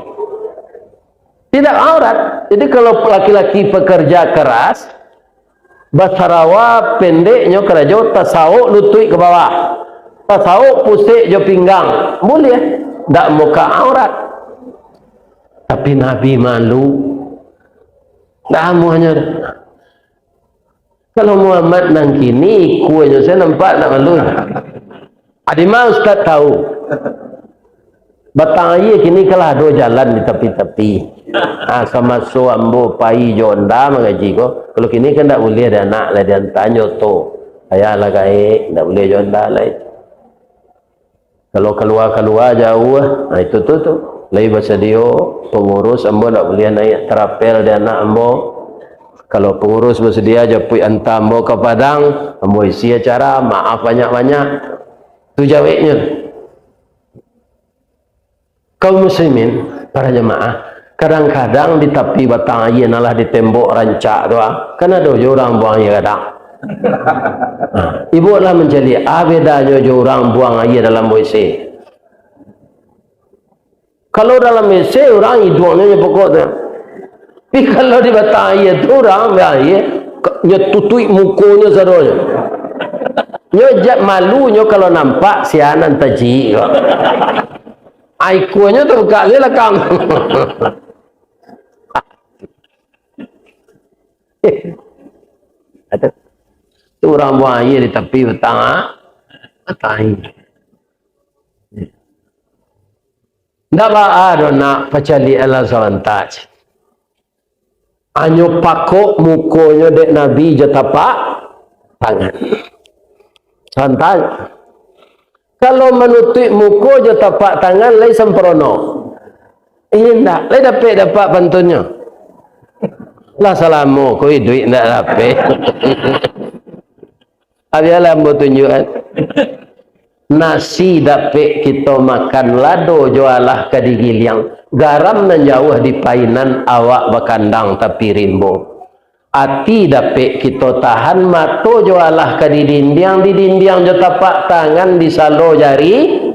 Tidak aurat. Jadi kalau laki-laki pekerja keras, basarawa pendeknya kerajo tasawuk lutut ke bawah. Tasawuk pusik jo pinggang. Boleh. Tak muka aurat. Tapi Nabi malu. Tak amuannya. Kalau Muhammad nang kini, kuenya saya nampak tak malu. Adimah Ustaz tahu. Batang air kini kalah ada jalan di tepi-tepi. Sama so ambo pai jonda mengaji ko. Kalau kini kan tak boleh ada anak lah dia tanya tu. Ayah lah kaya, tak boleh jonda lah itu. Kalau keluar jauh, nah itu tu. Lagi bahasa dia, pengurus ambo tak boleh naik terapel dia anak ambo. Kalau pengurus bersedia japui hantar ambo ke Padang, ambo isi acara, maaf banyak-banyak. Itu jawabnya. Kaum muslimin, para jemaah, kadang-kadang di tepi batang air nalah di tembok rancak tu, kan ada orang buang air kadang. Ibu lah menjadi bedanya orang buang air dalam WC. Kalau dalam WC orang hidungnya pokok tu. Tapi kalau di batang air tu orang air nyetutui mukunya sadonya. Nyojak malunya kalau nampak sianan taji. Aikunya tu buka dia lekang. Tu orang buang air di tepi petang. Atai. Tak ada nak pacali Allah SWT. Anyo pakok mukonya dek Nabi jatapak tangan. Santai. Kalau menutup muka je tapak tangan, lain sempurna. Indah, lain dapat bantunya. Lah salamu, kau duit tak dapat. Abialah ambo tunjukkan. Nasi dapat kita makan lado jualah kadigiliang. Garam nan jauh di painan awak bakandang tapi rimbo. Ati dapat kita tahan mato jualah ke di dinding jo tapak tangan di salo jari.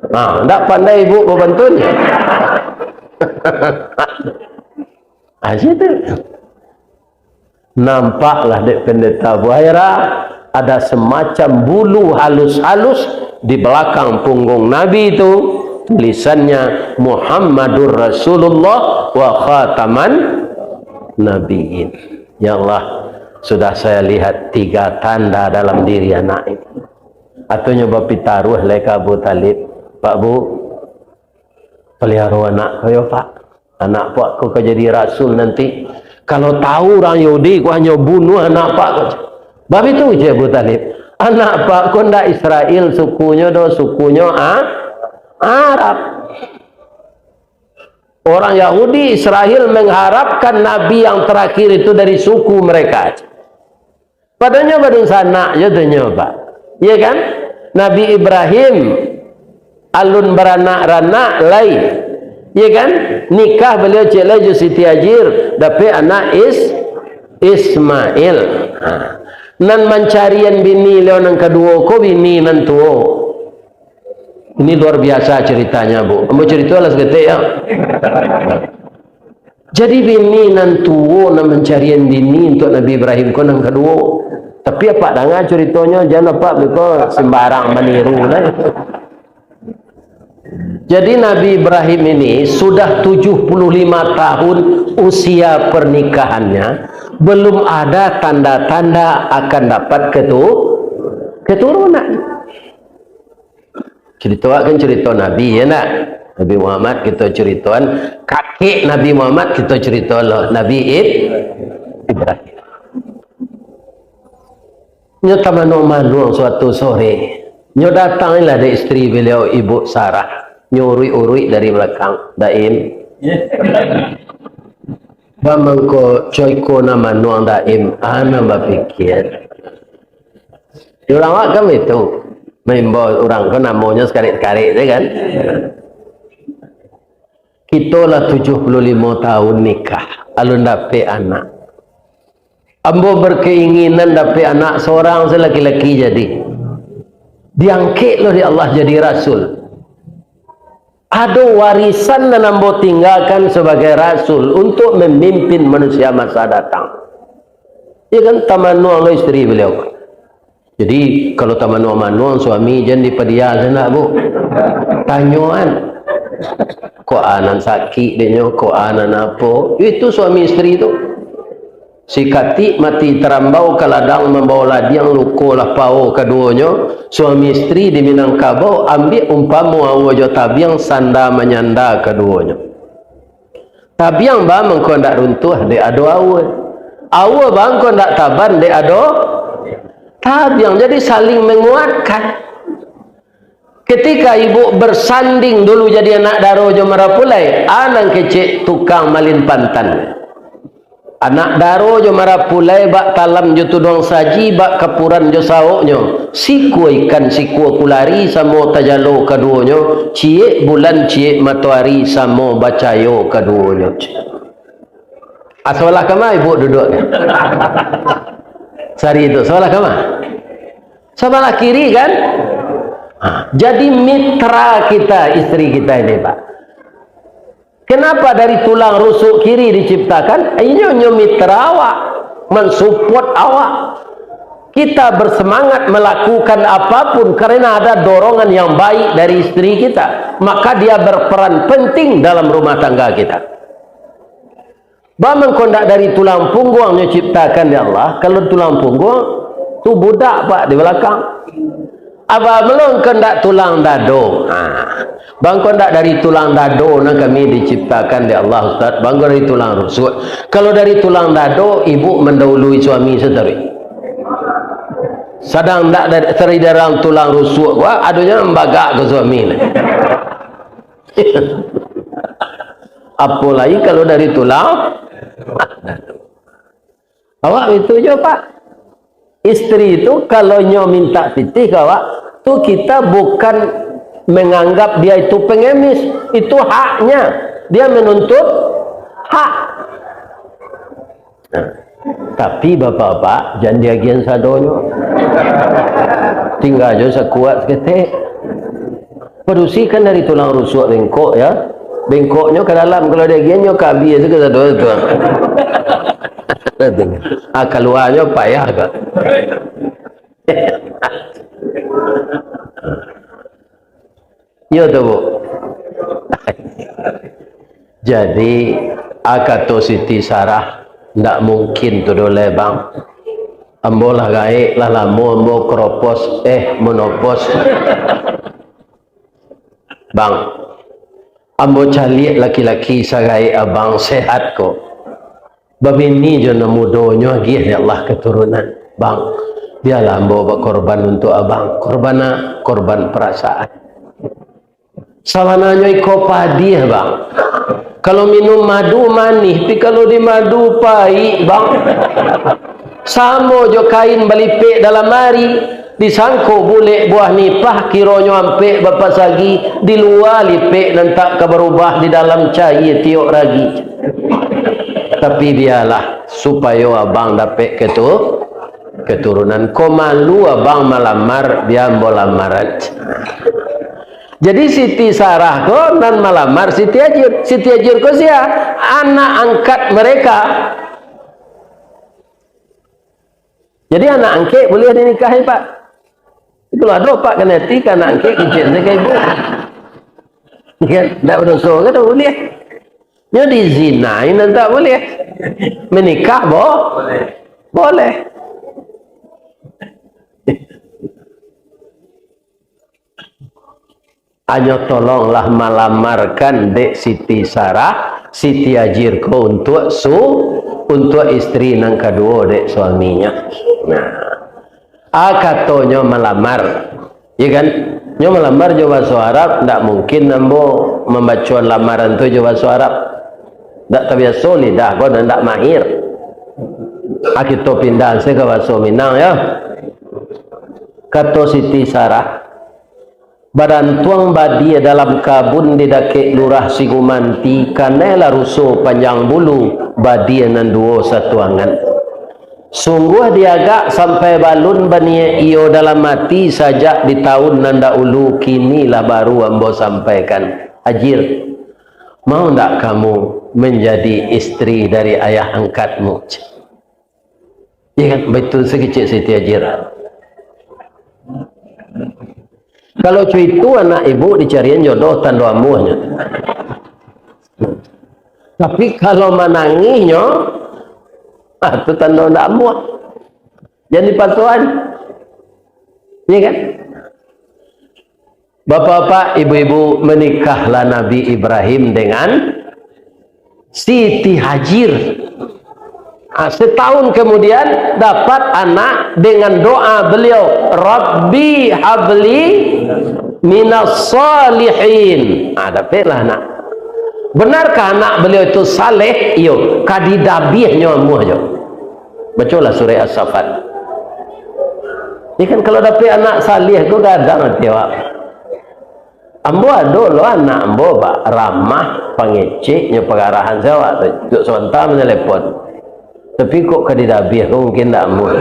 Nah, tak pandai ibu membantunya. Asyik tu. Nampaklah dek pendeta Buhaira ada semacam bulu halus-halus di belakang punggung Nabi itu, tulisannya Muhammadur Rasulullah wa khataman Nabiin. Ya Allah, sudah saya lihat 3 tanda dalam diri anak ini. Atau nyoba pitaruh leka Abu Talib. Pak Bu, pelihara anak kau Pak. Anak Pak kau jadi rasul nanti. Kalau tahu orang Yahudi kau hanya bunuh anak Pak kau. Bab itu je Abu Talib. Anak Pak kau ndak Israel sukunya do sukunya Arab. Orang Yahudi Israel mengharapkan Nabi yang terakhir itu dari suku mereka. Padahal baru sana je tu nyoba. Ya kan? Nabi Ibrahim alun beranak-ranak lain. Ya kan? Nikah beliau celaju Siti Hajir dapat anak Ismail. Nan mencarian bini leo nang kedua ko bini nan tuo. Ini luar biasa ceritanya, Bu. Ambo cerita lah seketik ya. Jadi bini nan tuo nan mencarian bini untuk Nabi Ibrahim ko nang kedua. Tapi apa dengar ceritanya jangan apa beko sembarang meniru lah. Jadi Nabi Ibrahim ini sudah 75 tahun usia pernikahannya, belum ada tanda-tanda akan dapat keturunan. Cerita kan cerita Nabi ya nak. Nabi Muhammad kita ceritakan kakek Nabi Muhammad kita cerita lah Nabi Ibrahim. Nyo tamanu-manu suatu sore, nyo datanglah dari isteri beliau Ibu Sarah, nyuri-uri dari belakang Daim. Bamangko coyko nama nuang Daim, ana berpikir. Orang awak kan itu, membawa orang kan namanya sekali-sekali, kan? Kita lah 75 tahun nikah, alun dapat anak. Ambo berkeinginan dapat anak seorang laki-laki jadi. Diangkat loh di Allah jadi rasul. Ada warisan yang ambo tinggalkan sebagai rasul untuk memimpin manusia masa datang. Ya kan tamanu Allah istri beliau. Jadi kalau tamanu manuang suami jangan dipedia sana Bu. Tanyuan. Kok anan sakit dia kok anan apa? Itu suami istri itu. Si kati mati terambau kaladang membawa ladiang luko lah pau keduanya suami istri di Minangkabau ambil umpamu awajo tabiang sanda menyanda keduanya tabiang bang mengko ndak runtuh de ado awa bang ko ndak taban de ado tabiang jadi saling menguatkan. Ketika ibu bersanding dulu jadi anak darojo Marapulai anang kecek tukang malin pantan. Anak daro jo Marapulai bak talam jo tudong saji bak kapuran jo saoknyo siku ikan siku kulari samo tajalo kaduonyo cie bulan cie matahari samo bacayo kaduonyo. Asalah kama ibu duduk sari itu salah kama sebelah kiri kan. Jadi mitra kita istri kita ini Pak. Kenapa dari tulang rusuk kiri diciptakan? Ini mitra awak, mensupport awak. Kita bersemangat melakukan apapun karena ada dorongan yang baik dari istri kita. Maka dia berperan penting dalam rumah tangga kita. Bamang kondak dari tulang punggung diciptakan ya Allah. Kalau tulang punggung, tu budak Pak di belakang. Apa belum kendak tulang dado. Bang kondak dari tulang dado nak kami diciptakan di Allah Ustaz. Bang dari tulang rusuk. Kalau dari tulang dado ibu mendahului suami seteri. Sedang tak dari darang tulang rusuk. Wah adunya membagak ke suami. Apalagi kalau dari tulang dado. Awak itu je Pak. Istri itu kalau nyo minta pitih awak tu kita bukan menganggap dia itu pengemis, itu haknya, dia menuntut hak. Nah, tapi bapak-bapak jangan diagian sadonyo tinggal aja sekuat seketik berusikan dari tulang rusuk bengkok ya, bengkoknya ke dalam, kalau diagiannya ke habis ke sadonyo tu keluarnya payah kan. Ya tu Bu. Jadi akato Siti Sarah ndak mungkin tu dole bang. Ambo lah gaek lah lamo ambo keropos monopos. Bang. Ambo cari laki-laki sagai abang sehat ko. Babini jo namudonyo lagi ya Allah keturunan. Bang. Biarlah ambo berkorban untuk abang. Korban perasaan. Sawananya iko padi bang. Kalau minum madu manis, tapi kalau di madu pahit bang. Sama jo kain balipek dalam mari, disangko boleh buah nipah kironyo ampe bapak sagi di luar lipek dan tak berubah di dalam cai tiok ragi. Tapi biarlah supaya abang dapat keturunan. Ko malu abang malamar dia bolamarat. Jadi Siti Sarah ko nan malamar Siti Ajir. Siti Ajir ko sia anak angkat mereka. Jadi anak angkat boleh dinikahi pak. Kalau ada pak kena etik anak angkat kecil saya ibu. Kan tak berdosa kan tak boleh. Jadi zina ini tak boleh. Menikah boleh. Ayo tolonglah malamarkan dek Siti Sarah, Siti Ajir ko untuk istri nang kedua dek suaminya. Nah, katanya melamar, ya kan? Nyo melamar Jawa Arab, tidak mungkin nambo membaca lamaran tu Jawa Arab. Tak terbiasa lidah kau dan tak mahir. Kita pindah saya ke bahasa Minang ya. Kata Siti Sarah, badan tuang badia dalam kabun di dake lurah Sigumanti, kanela rusuh panjang bulu badia nan duo satuangan. Sungguh diagak sampai balun bania iyo dalam mati sajak di tahun nanda ulu, kinilah baru ambo sampaikan. Ajir, mau tak kamu menjadi istri dari ayah angkatmu? Ya kan, betul sekecil Siti Ajir. Kalau itu anak ibu dicariin jodoh tanda amuhnya. Tapi kalau menangisnya, itu tanda ndak amuh. Jadi patuan. Ya kan? Bapak-bapak, ibu-ibu, menikahlah Nabi Ibrahim dengan Siti Hajar. Setahun kemudian dapat anak dengan doa beliau, Rabbi habli minas salihin. Dapatlah anak. Benarkah anak beliau itu saleh? Iyo, kadidabihnya amuhnya. Bacalah surah As-Saffat. Ini kan kalau dapat anak salih tu kadang hati awak. Ambo ada lo anak ambo pak ramah pangeceknya pengarahan saya tu sebentar menelepon. Tapi kok kadidabih mungkin tak ambo.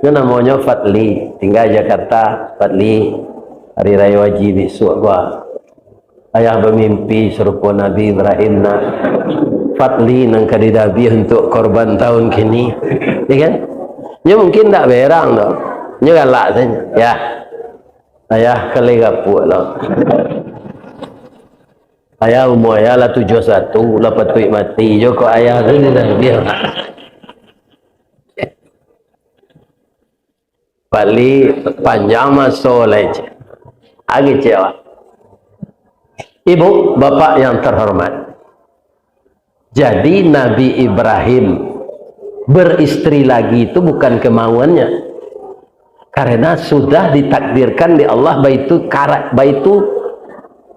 Itu namanya Fadli, tinggal Jakarta. Fadli, hari raya wajib besok gua. Ayah bermimpi serupa Nabi Ibrahim nak Fadli nang kadidabih untuk korban tahun kini. Ya kan? Dia mungkin tak berang dah. Dia galak saja. Ya. Ayah kali gapuk lah. Ayah umur ayah lah 71, lah patut mati je kok ayah tu dia. Bali panjang masa lagi. Agi cewek. Ibu, bapak yang terhormat. Jadi Nabi Ibrahim beristri lagi itu bukan kemauannya. Karena sudah ditakdirkan di Allah baitu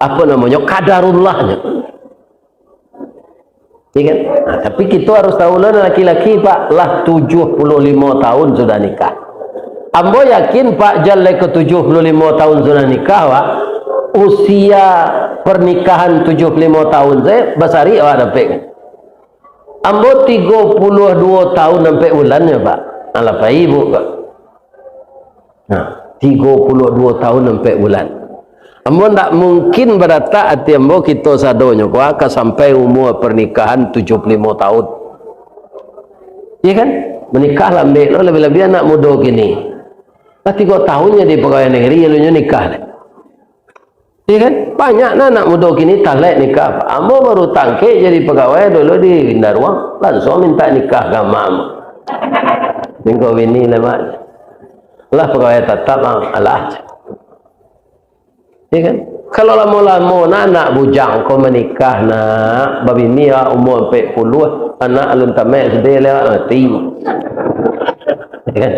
apa namanya kadarullahnya. Ya kan? Nah, tapi kita harus tahu lah laki-laki pak lah 75 tahun sudah nikah. Ambo yakin Pak Jalai ke 75 tahun sudah nikah Pak. Usia pernikahan 75 tahun saya basari awak dapat. Ambo 32 tahun sampai bulannya Pak. Apa ibu Pak? Nah, 32 tahun sampai bulan. Ambo tak mungkin berata hati ambo kita sadonya kau akan sampai umur pernikahan 75 tahun. Iya kan? Menikah lambe lo lebih-lebih anak muda gini. 3 tahunnya di pegawai negeri lalunya nikah. Iya kan? Banyak anak muda gini talek nikah. Ambo baru tangke jadi pegawai dulu di Darwang, langsung minta nikah sama ambo. Minggu ini lemak. Lah pegawai tetap alah. Iya kan? Kalau lama-lama anak bujang kau menikah nak babi ni umur 40 anak alun tamat sedih lewat mati. Iya kan?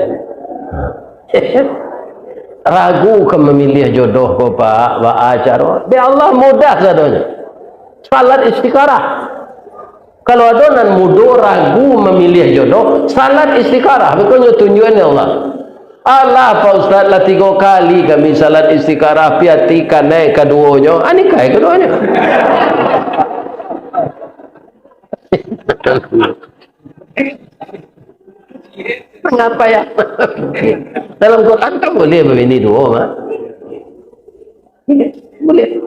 ragu ke memilih jodoh ko pak acara bi Allah mudah sadonya salat istikharah. Kalau ada nan mudo ragu memilih jodoh salat istikharah bukannya tunjuan Allah. Allah Pak Ustaz lah 3 kali kami salat istikharah piatikan naik keduanya anikah keduanya. Mengapa ya? Dalam Quran kan boleh begini dua, mak? Boleh.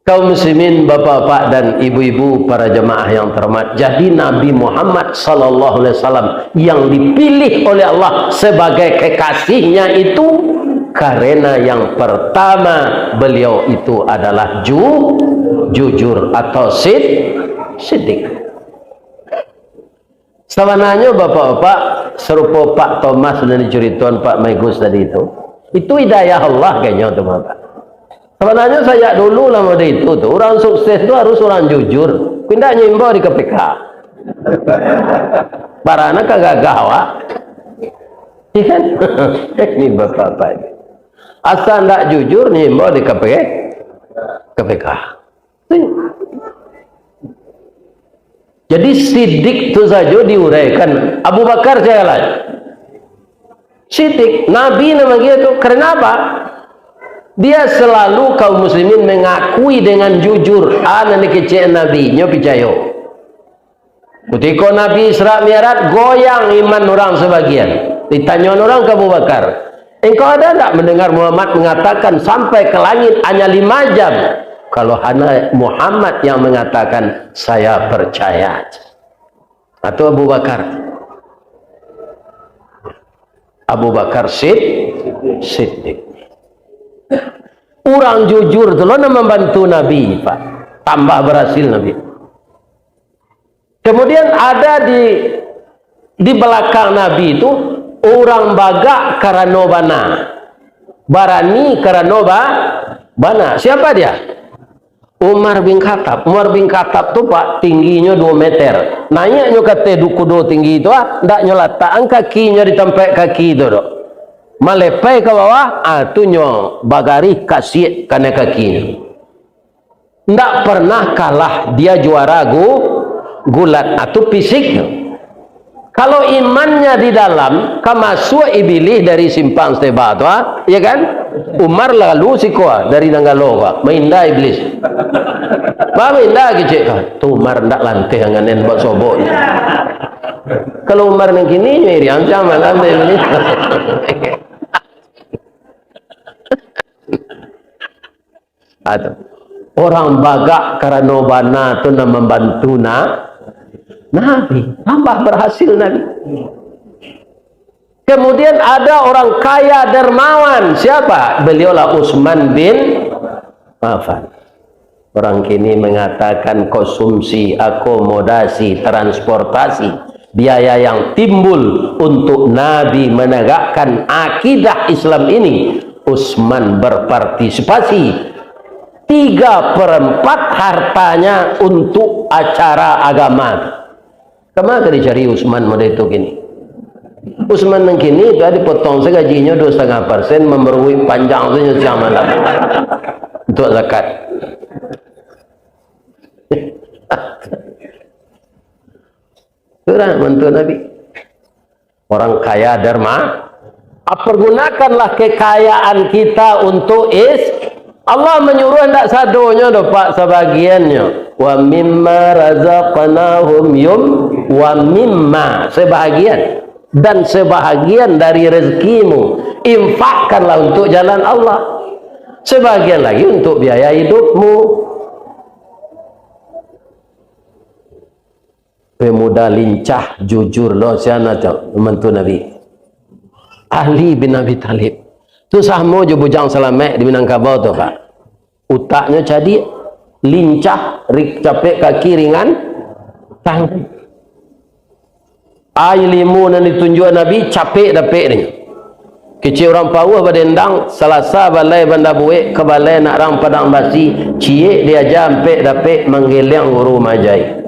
Kaum muslimin, bapak-bapak dan ibu-ibu para jemaah yang terhormat, jadi Nabi Muhammad sallallahu alaihi wasallam yang dipilih oleh Allah sebagai kekasihnya itu karena yang pertama beliau itu adalah jujur atau siddiq. Sebenarnya bapak-bapak serupa Pak Thomas dan ceritakan Pak Maigus tadi itu hidayah Allah kayaknya teman-teman. Sebenarnya saya dulu lama itu tuh orang sukses itu harus orang jujur. Pindah nyimbau di KPK. Para anak kagak gawa. Iya kan? Ini bapak-bapak. Asal ndak jujur nyimbau di KPK. Jadi siddiq itu saja diuraikan. Abu Bakar jalan. Siddiq, Nabi nama dia itu. Karena apa? Dia selalu kaum muslimin mengakui dengan jujur. Nanti kecil Nabi, nyo percaya. Ketika Nabi Isra Mi'raj goyang iman orang sebagian. Ditanya orang ke Abu Bakar, engkau ada tak mendengar Muhammad mengatakan sampai ke langit hanya 5 jam? Kalau hanya Muhammad yang mengatakan saya percaya. Atau Abu Bakar Siddiq. Orang jujur itu loh membantu Nabi, Pak. Tambah berhasil Nabi. Kemudian ada di belakang Nabi itu orang bagak karena bana. Barani karena bana. Siapa dia? Umar bin Khattab. Umar bin Khattab tuh Pak tingginya 2 meter. Nanya kata kudo tinggi itu ndak nyolatan kakinya di tempat kaki itu dok. Malepai ke bawah, tu nyo bagari kasih karena kakinya. Ndak pernah kalah dia juara gulat atau fisiknya. Kalau imannya di dalam, kamasuk iblis dari simpang Steba tu, ya kan? Umar lalu sikoa dari Nanggalo, mainda iblis. Mainda kecek, tu Umar ndak lantai nganen buat sobok. Kalau Umar nang kini nyeri ancam malam iblis. Atau orang bagak karena bana tu nak membantu Nabi, tambah berhasil Nabi. Kemudian ada orang kaya dermawan, siapa? Beliaulah Utsman bin Affan. Orang kini mengatakan konsumsi, akomodasi, transportasi, biaya yang timbul untuk Nabi menegakkan akidah Islam ini, Utsman berpartisipasi 3/4 hartanya untuk acara agama. Kemana dicari Utsman model itu gini? Utsman yang kini itu dipotong segajinya 2,5%, memerui panjang saja sama lah untuk zakat. Surah bantu Nabi. Orang kaya derma, pergunakanlah kekayaan kita untuk Allah menyuruh hendak sadonya do Pak sebagiannya. Wa mimma razaqnahum wa mimma sebahagian dan sebahagian dari rezekimu infakkanlah untuk jalan Allah. Sebagian lagi untuk biaya hidupmu. Pemuda lincah jujur loh siana mentu Nabi. Ali bin Abi Thalib. Tu sama je bujang Selamat di Minangkabau tu Pak. Utaknya jadi lincah, capek kaki ringan tangan. Limu yang ditunjuk Nabi capek dapet ni. Kecil orang pawah badendang Selasa balai Bandar Buik ke balai nak rang Padang Basi cie dia jampe dapet menggeleng guru majai.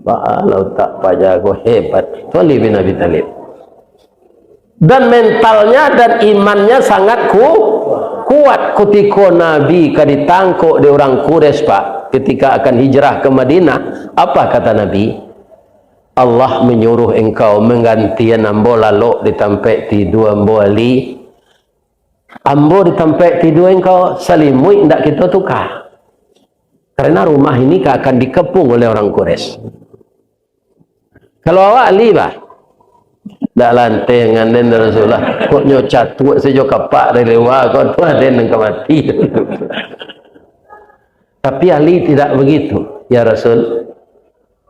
Kalau tak pajago hebat. Tu Ali bin Abi Thalib. dan mentalnya dan imannya sangat kuat. Ketika Nabi ditangkap di orang Quraisy, Pak, ketika akan hijrah ke Madinah, apa kata Nabi? Allah menyuruh engkau menggantian ambo lalu ditampak ti dua ambo ali, ambo ditampak ti dua engkau salimui, ndak kita tukar, karena rumah ini akan dikepung oleh orang Quraisy. Kalau awak ali bah dak lantai dengan den Rasulullah kok nyocat tu sejo kapak dari luar kau tu ada yang mati. Tapi Ali tidak begitu. Ya Rasul,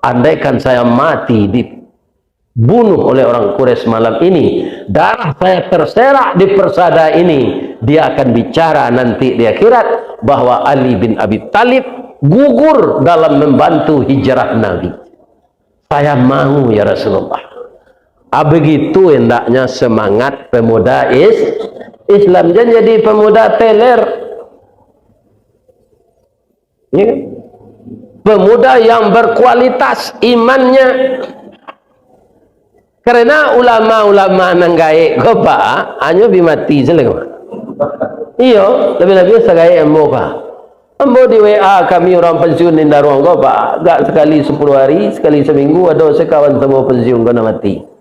andaikan saya mati dibunuh oleh orang Quraisy malam ini, darah saya terserak di persada ini, dia akan bicara nanti di akhirat bahwa Ali bin Abi Thalib gugur dalam membantu hijrah Nabi. Saya mau ya Rasulullah. Begitu hendaknya semangat pemuda Islam. Jangan jadi pemuda teler, ya? Pemuda yang berkualitas imannya. Karena ulama-ulama nanggai gopa hanya bimati seleng. Iyo, lebih-lebih segai embo ka. Embo di WA kami orang pensiun di Darwang gopa. Gak sekali 10 hari, sekali seminggu ada sekawan semua pensiun kena mati.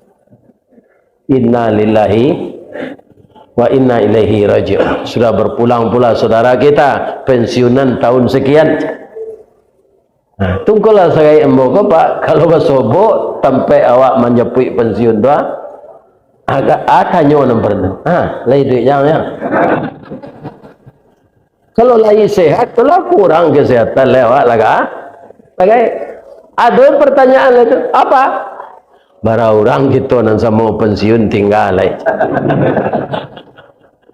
Inna lillahi wa inna ilaihi raji'un. Sudah berpulang pula saudara kita pensiunan tahun sekian. Nah, tunggulah saya embo ko Pak, kalau basobo sampai awak menjepui pensiun doa agak akanyo nomor. Lai duit yang ya. Kalau lagi sehat, kalau kurang kesehatan lewat laga. Ada pertanyaan itu apa? Bara orang gitu nan sama pensiun tinggal aja.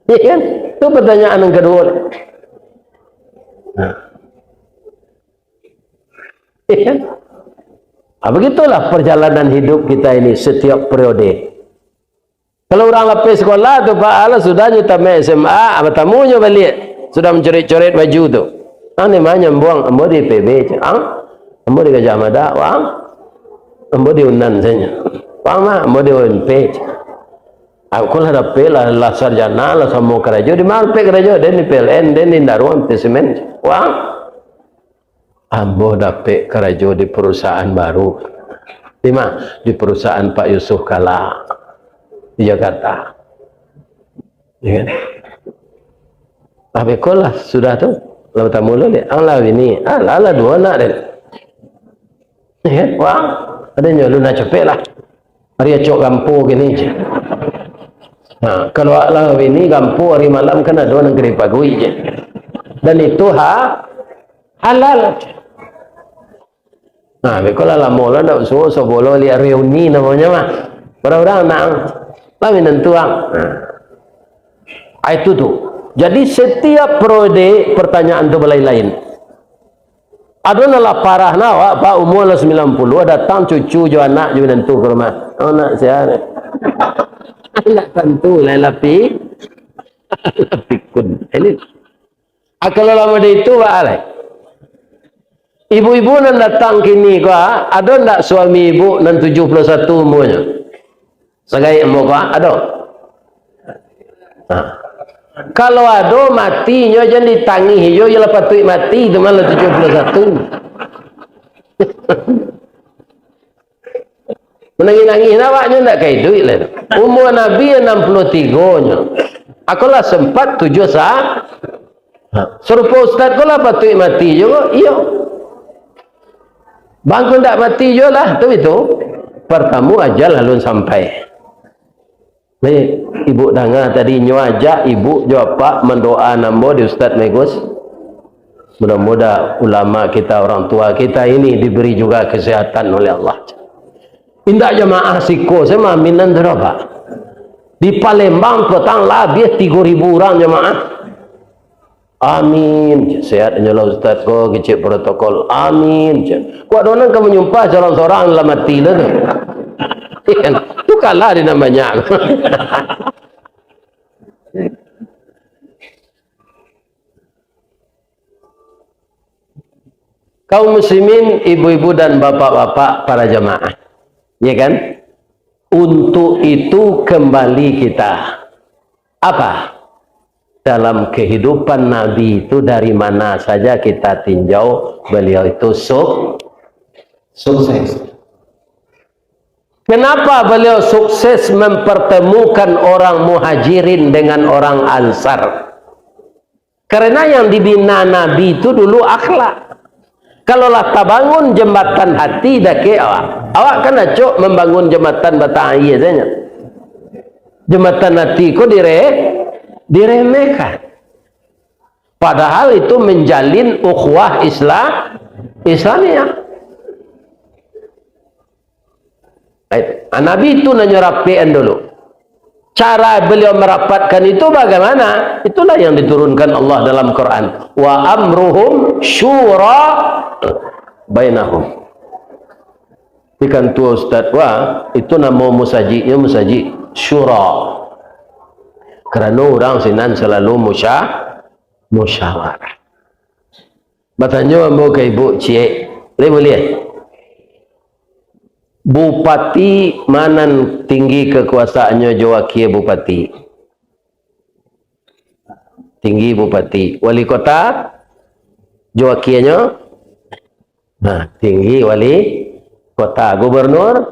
Iya kan? Itu pertanyaan yang kedua. Iya kan? Begitulah perjalanan hidup kita ini setiap periode. Kalau orang lapis sekolah tu Pak Allah sudah tamat SMA, apa tamunya balik sudah mencoret-coret baju tu. Ni mana buang ambo di PB, ambo di Gajah Mada, ambo di Unan saja. Pama ambo di UNP. Aku lah dapat lah sarjana lah sama kerja di mana kerja dan di PLN dan di Darwang Semen. Ambo dapat kerja di perusahaan baru. Di mana? Di perusahaan Pak Yusuf Kala di Jakarta. Ya kan? Tapi kolah sudah tu. Lalu tamu lalu Allah ini, Allah dua nak deh. Ya, wah, ada nyolu nak cepet lah. Hari cok gampu gini je. Nah, kalau Allah ini gampu hari malam kan ada negeri pagui je. Dan itu halal. Nah, kalau lah mula nak semua sebolo lihat reuni namanya mah. Orang-orang nak lami nentuang. Itu tu. Jadi setiap periode pertanyaan tu lain-lain. Ada nala parah nawa Pak umur 90 datang cucu jo anak jo nentu ke rumah. Oh nak saya. Anak tentu lelapi. Pikun. Ini. Kalau lama dia itu Pak alai. Ibu-ibu nan datang kini kau ada ndak suami ibu nan 71 umurnya? Segai emo kau ada? Kalau ada matinya jangan ditangi hijau ialah patut mati itu malah 71. Menangis-nangis awaknya ndak kayak duit lah. Umur Nabi 63 nya. Aku lah sempat 7 saat. Serupa ustaz kau lah patut mati juga. Iya. Bangku ndak mati juga lah. Itu. Pertama ajal lalu sampai. Nih, ibu dengar tadi nyuaja ibu jawab Pak mendoa nambo di Ustaz Megus. Mudah-mudahan ulama kita, orang tua kita ini diberi juga kesehatan oleh Allah. Indah jamaah siko saya maminan berapa? Di Palembang petang lebih 3.000 orang jamaah. Amin. Sehatnya lah Ustaz ko kecil protokol. Amin. Kuat orang kamu menyumpah seorang-seorang lah mati lah. Itu kalah di namanya. Kaum muslimin, ibu-ibu dan bapak-bapak para jamaah, ya kan? Untuk itu kembali kita apa? Dalam kehidupan Nabi itu dari mana saja kita tinjau, beliau itu sukses. Kenapa beliau sukses mempertemukan orang muhajirin dengan orang ansar? Karena yang dibina Nabi itu dulu akhlak. Kalaulah tak bangun jembatan hati dah ke awak kan acok membangun jembatan batang air saja. Jembatan hati kok diremehkan. Padahal itu menjalin ukhuwah Islamiyah. Nabi itu rapian dulu. Cara beliau merapatkan itu bagaimana? Itulah yang diturunkan Allah dalam Quran. Wa amruhum syura bainahum. Ikan tua Ustaz, wah itu nama musajidnya musajid syura. Kerana orang sinan selalu musyawarah. Bertanya mau ke ibu cik, boleh? Bupati mana tinggi kekuasaannya Jawakia bupati? Tinggi bupati. Wali kota Jawakianya? Nah, tinggi wali kota. Gubernur?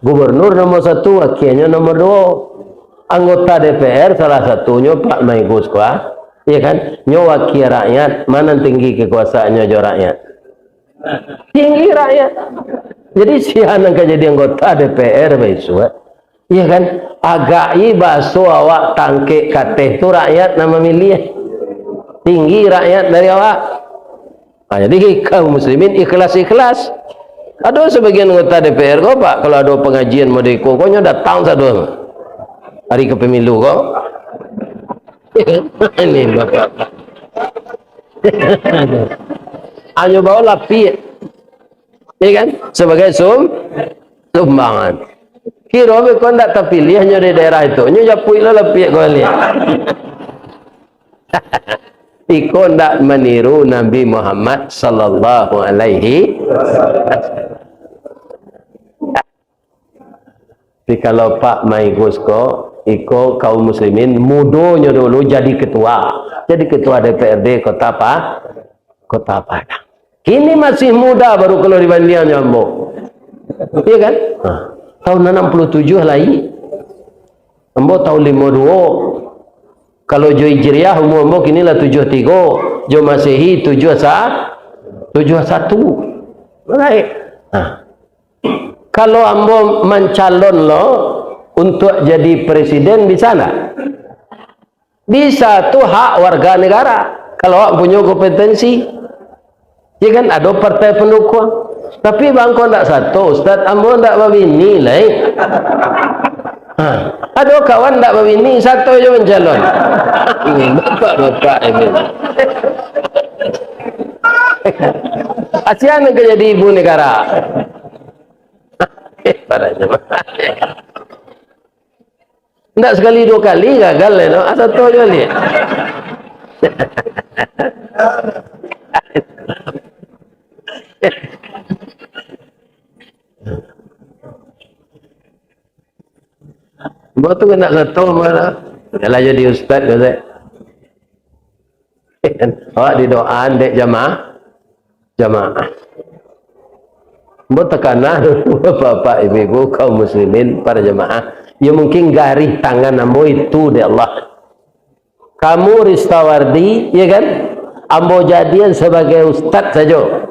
Gubernur nomor 1, wakianya nomor 2. Anggota DPR salah satunya Pak Maigus Kwa. Iya kan? Nyawaki rakyat, mana tinggi kekuasaannya rakyat? Tinggi rakyat. Jadi siapa yang jadi anggota DPR besok, iya kan? Agai baso awak tangke kateh tu rakyat nama milih tinggi rakyat dari awak. Jadi kaum muslimin ikhlas. Ada sebagian anggota DPR kok Pak, kalau ada pengajian modeko, koknya datang satu hari ke pemilu kok. Ini bapak. Ayo bawa lapi, ya kan? Sebagai sumbangan. Kira kau tidak terpilih hanya di daerah itu, nyo japui lah lapi kau lihat. Iko tidak meniru Nabi Muhammad sallallahu alaihi wasallam. Tapi kalau Pak Maigus iko kaum muslimin mudonya dulu jadi ketua DPRD kota Padang. Kini masih muda baru kalau dibandingkan Ambo. Iya kan? Tahun 67 lagi. Ambo tahun 52. Kalau Jo Hijriah umur Ambo kini lah 73. Jo Masehi 71. Baik. Kalau Ambo mencalon lo untuk jadi presiden bisa tak? Bisa, tu hak warga negara. Kalau awak punya kompetensi. Ya kan ada partai pendukung, tapi bangko tak satu Ustaz, ambo tak berbini lah. Ada kawan tak berbini, satu je mencalon. Bapak ini. Asian ke jadi ibu negara. Parahnya. Tidak sekali 2 kali gagal lah, satu je ni. Buat tu kena satu mana? Kalau jadi ustaz kata, awak di doa dek jamaah. Buat tekanlah bapak ibu kaum muslimin para jamaah. Ya mungkin garis tangan ambo itu dek Allah. Kamu Ristawardi, ya kan? Ambo jadian sebagai ustaz saja.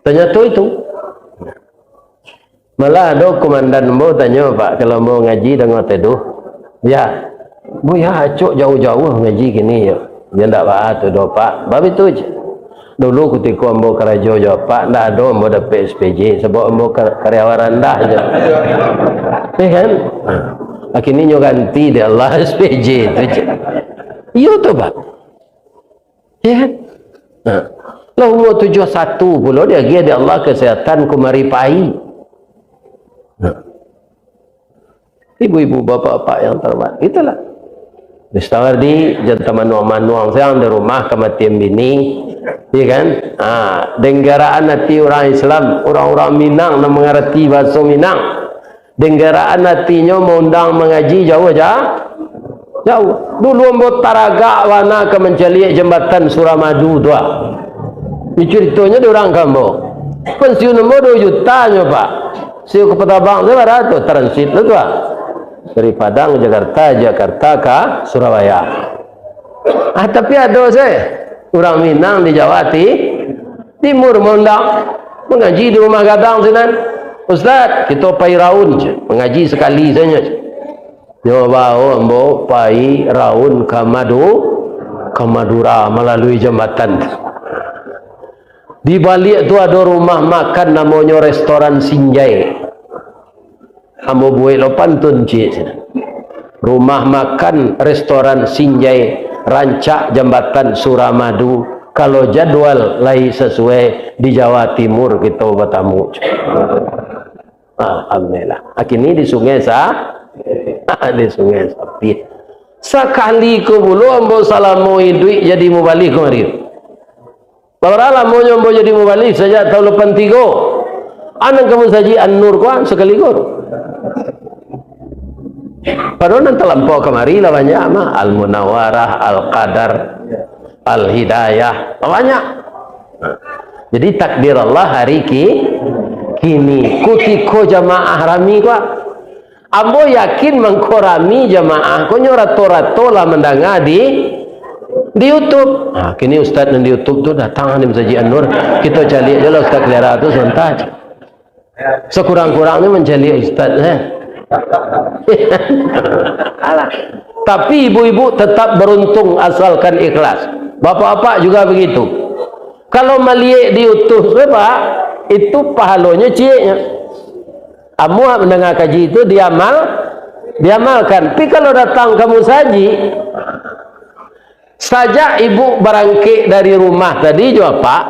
Ternyata itu. Malah ada komandan ambo tanya Pak, kalau ambo ngaji dengan teduh, ya, bu ya acok jauh-jauh ngaji gini ya. Dia tak bahas tu Pak. Babi tu je. Dulu ketika ambo kerja jauh Pak, tak ada ambo dapat SPJ sebab ambo karyawan rendah je. Ya kan? Akhirnya ganti dia Allah SPJ tu je. Iya tu Pak. Ya kan? Lah umur 71 pula dia dia Allah kesehatan kumari pai. Ibu-ibu bapak-bapak yang terhormat, itulah Ristawardi jantan manuang sayang di rumah kematian bini, ya kan? Denggaraan hati orang Islam, orang-orang Minang yang mengerti bahasa Minang, Denggeraan hatinya mengundang mengaji jauh aja. Jauh. Dulu ambo taraga wana ke menceliak jembatan Suramadu tu. Ini ceritanya di orang kambo. Pensiun ambo 2 juta nya Pak. Siu ke Petabang tu ada tu transit tu dari Padang ke Jakarta, Jakarta ke Surabaya. Tapi ada saya orang Minang di Jawa Timur mengundang mengaji di rumah gadang sinan. Ustaz, kita pai raun je, mengaji sekali saja. Dia bawa ambo pai raun ke Madura melalui jembatan. Di balik tu ada rumah makan namanya restoran Sinjai. Ambo buat lo pantun cik. Rumah makan restoran Sinjai, rancak jembatan Suramadu. Kalau jadwal lain sesuai di Jawa Timur kita bertamu. Alhamdulillah. Akhirnya di Sungai di Sungai Sapi. Sekali ke bulu ambo salamoi duit jadi mubalik kemarin. Bawa mau nyombo jadi mubalik sejak tahun 83. Anak kamu saji an-nur kuan sekali gor. Padahal nanti lampau kemari lah banyak mah al-munawarah, al-qadar, al-hidayah banyak. Jadi takdir Allah hari kini kutiko jamaah rami kuat. Ambo yakin mengkorami jamaah ko nyorato-rato lah mendengar di YouTube. Kini ustaz di YouTube tu datang ni Masjid An-Nur, kita cari aja lah ustaz Kelera tu sebentar. Sekurang-kurangnya mencari ustaz Alah. Tapi ibu-ibu tetap beruntung asalkan ikhlas. Bapak-bapak juga begitu. Kalau melihat di YouTube Pak, itu pahalanya ciknya. Amu mendengar kaji itu diamalkan. Tapi kalau datang kamu saja ibu berangkit dari rumah tadi juga Pak,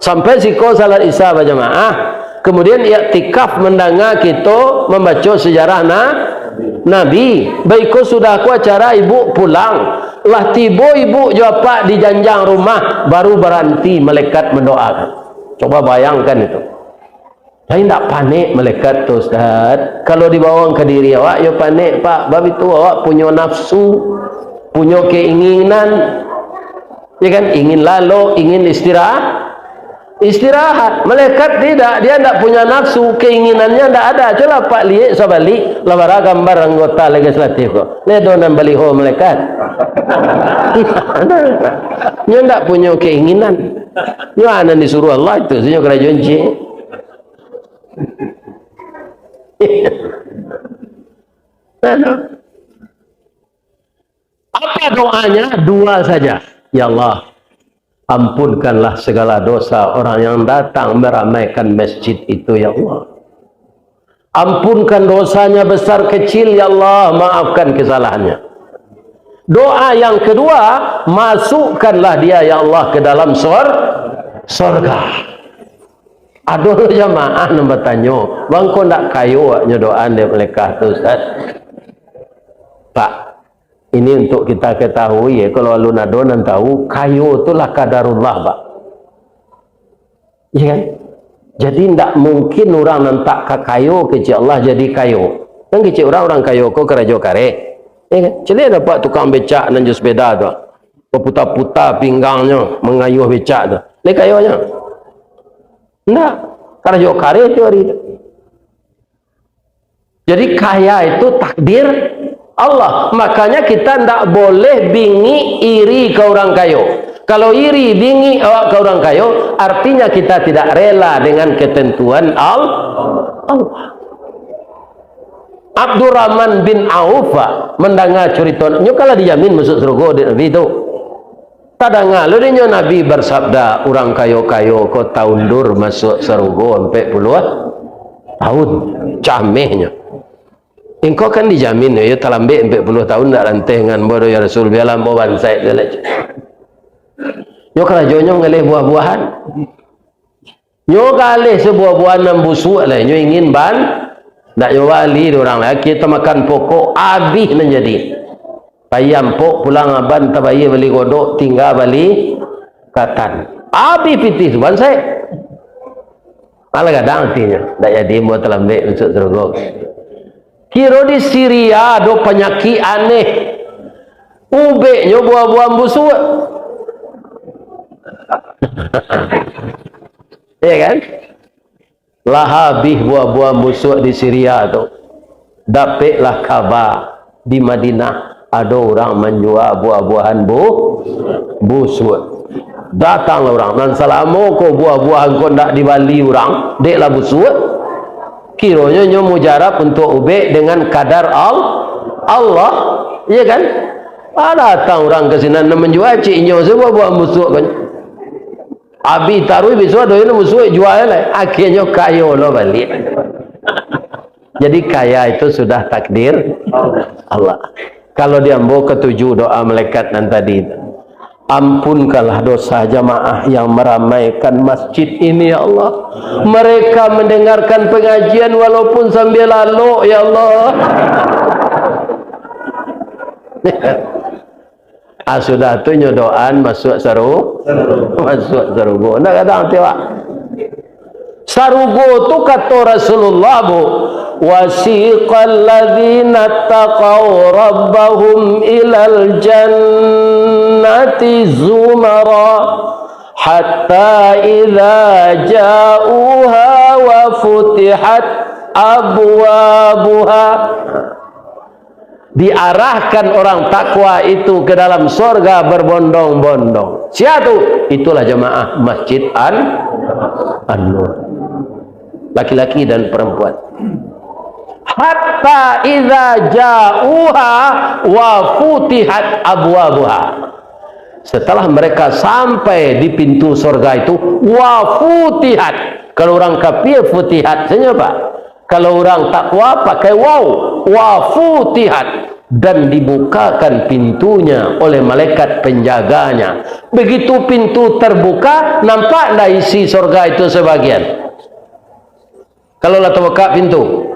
sampai siko salat isya berjamaah, kemudian i'tikaf mendengar kita membaca sejarah Nabi. Baikku sudah ku acara ibu pulang. Lah tiba ibu juga Pak di janjang rumah baru berhenti malaikat mendoakan. Coba bayangkan itu. Saya tidak panik malaikat tu Ustaz. Kalau dibawa ke diri awak, ya panik Pak. Sebab itu awak punya nafsu, punya keinginan, ya kan? Ingin lalu, ingin istirahat. Malaikat tidak, dia tidak punya nafsu, keinginannya tidak ada. Coba Pak lihat sebalik, labara gambar anggota legislatif kok. Ledo dan baliho malaikat. Dia tidak punya keinginan. Dia anak disuruh Allah itu, sebenarnya kerajaan cik. Apa doanya? 2 saja. Ya Allah, ampunkanlah segala dosa orang yang datang meramaikan masjid itu ya Allah. Ampunkan dosanya besar kecil ya Allah, maafkan kesalahannya. Doa yang kedua, masukkanlah dia ya Allah ke dalam surga. Aduh jamaah nak bertanya, bang kau nak kayu nyodoan dia mereka tu Ustaz? Pak, ini untuk kita ketahui ya, kalau alun adonan tahu kayu itulah kadarullah Pak. Ya kan? Jadi tidak mungkin orang nantak ke kayu kecil Allah jadi kayu. Dan kecil orang kayu kau kerajo kare. Ya kan? Celi dapat tukang becak dan sepeda tu. Berputar-putar pinggangnya mengayuh becak tu. Ni kayunya. Tidak, karena jauh kare itu hari itu. Jadi kaya itu takdir Allah. Makanya kita tidak boleh bingi iri ke orang kayo. Kalau iri bingi ke orang kayo, artinya kita tidak rela dengan ketentuan Allah. Abdurrahman bin Auf mendengar cerita nyukala dijamin masuk surga di itu. Tadanga lalunya Nabi bersabda, orang kayo-kayo kau taundur masuk surga 40 tahun camehnya. Engkau kan dijamin ya talambe 40 tahun tak rantengan bodoh ya Rasul bialam bawan saya jelek. Yo kerajonyo ngelih buah-buahan. Nyo kalih sebuah-buahan nan busuk lah nyo ingin ndak yo wali orang lagi kita makan pokok habis menjadi. Payam pok pulang aban tabayi beli godok tinggal beli katan. Habis pitis ban saya. Ala kadang artinya ndak jadi buat talambe untuk surga. Kira di Syria ada penyakit aneh. Ubeknya buah-buah busuk. Ya kan? Lah habis buah-buah busuk di Syria tu. Dapatlah kabar di Madinah ada orang menjual buah-buahan busuk. Datanglah orang dan selama ko buah-buahan ko ndak dibali orang, deklah busuk. Kiranya nyo mujarab untuk ubek dengan kadar Allah, iya kan? Datang orang ke sini nak menjual cik nyo semua buah busuk kan. Abi taruh besok ada yang busuk jual lah. Akhirnya kaya lo balik. Jadi kaya itu sudah takdir Allah. Kalau diambil ketujuh doa malaikat dan tadi, ampunkanlah dosa jamaah yang meramaikan masjid ini ya Allah. Mereka mendengarkan pengajian walaupun sambil lalu ya Allah. Sudah tu nyodoan masuk masuk sarugo. Nak kata tewak. Sarugo tu kata Rasulullah bu, wasiqal ladzina taqaw rabbahum ilal jannati zumara hatta idza ja'uha wa futihat abwabuha. Diarahkan orang takwa itu ke dalam surga berbondong-bondong. Siapa? Itulah jemaah Masjid An-Nur. Laki-laki dan perempuan. Hatta idza ja'uha wa futihat abwabuha. Setelah mereka sampai di pintu surga itu, wa futihat. Kalau orang kafir futihat saja Pak. Kalau orang takwa pakai waw, wa futihat, dan dibukakan pintunya oleh malaikat penjaganya. Begitu pintu terbuka, nampak tak isi surga itu sebagian? Kalau lah terbuka pintu,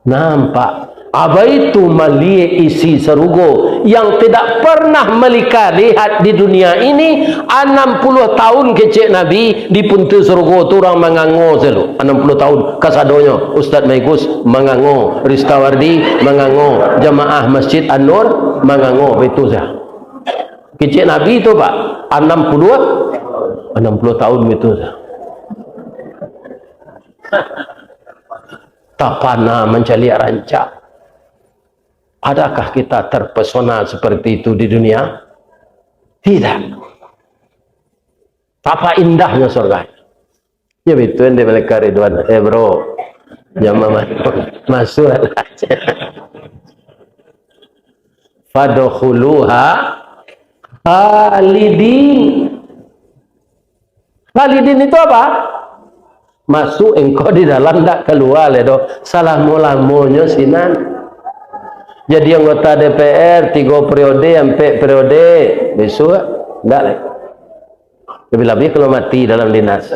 nampak. Apa itu malie isi serugo yang tidak pernah Malika lihat di dunia ini. 60 tahun kecil Nabi di pintu serugo tu orang mengango selalu. 60 tahun kasadonyo Ustaz Maikus mengango, Ristawardi mengango, jamaah Masjid An-Nur mengango. Itu saja kecil Nabi itu Pak. 60 tahun itu saja. Tak pernah mencari rancak. Adakah kita terpesona seperti itu di dunia? Tidak. Apa indahnya surga. Ya betul di Malaikat Ridwan. Bro, jangan masuk aja. Fadkhuluha khalidin. Khalidin itu apa? Masuk engkau di dalam, tak keluar ledo. Salah mula-mulanya sinan. Jadi anggota DPR 3 periode sampai periode besok enggak lagi. Lebih-lebih kalau mati dalam dinas.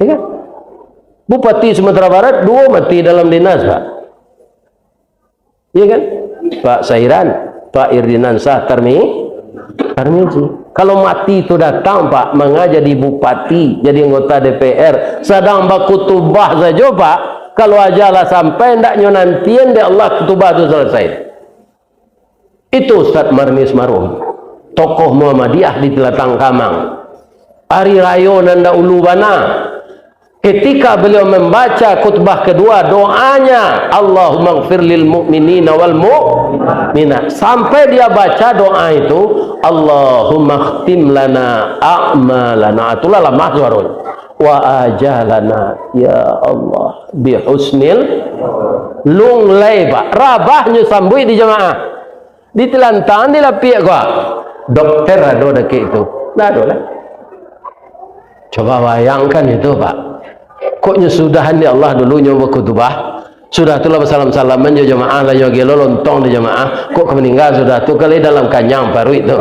Ya kan? Bupati Sumatera Barat 2 mati dalam dinas, Pak. Iya kan? Pak Sairan, Pak Irdinansah Tarmizi. Kalau mati itu datang Pak, mengajak jadi bupati, jadi anggota DPR, sedang bakutubah saja Pak. Kalau ajalah sampai ndaknya nantian dia Allah ketubah itu selesai. Itu Ustaz Marnis Marum, tokoh Muhammadiyah di Telatang Kamang. Hari Raya Nanda Ulu Bana. Ketika beliau membaca khutbah kedua, doanya Allahumma ighfir lil mu'minina wal mu'minat. Sampai dia baca doa itu, Allahumma khtim lana a'malana. Itulah lamah suarun. Wa ajalana ya Allah bihusnil lung laiba. Rabahnya sambui di jemaah. Di telantang di lapik gua. Dokter ada dekat itu. Dah ada lah. Coba bayangkan itu Pak. Koknya sudahan di Allah dulu nyoba khutbah. Sudah itulah salam-salaman jo jemaah lah yo gelo lontong di jemaah. Kok meninggal sudah tu kali dalam kanyang baru itu.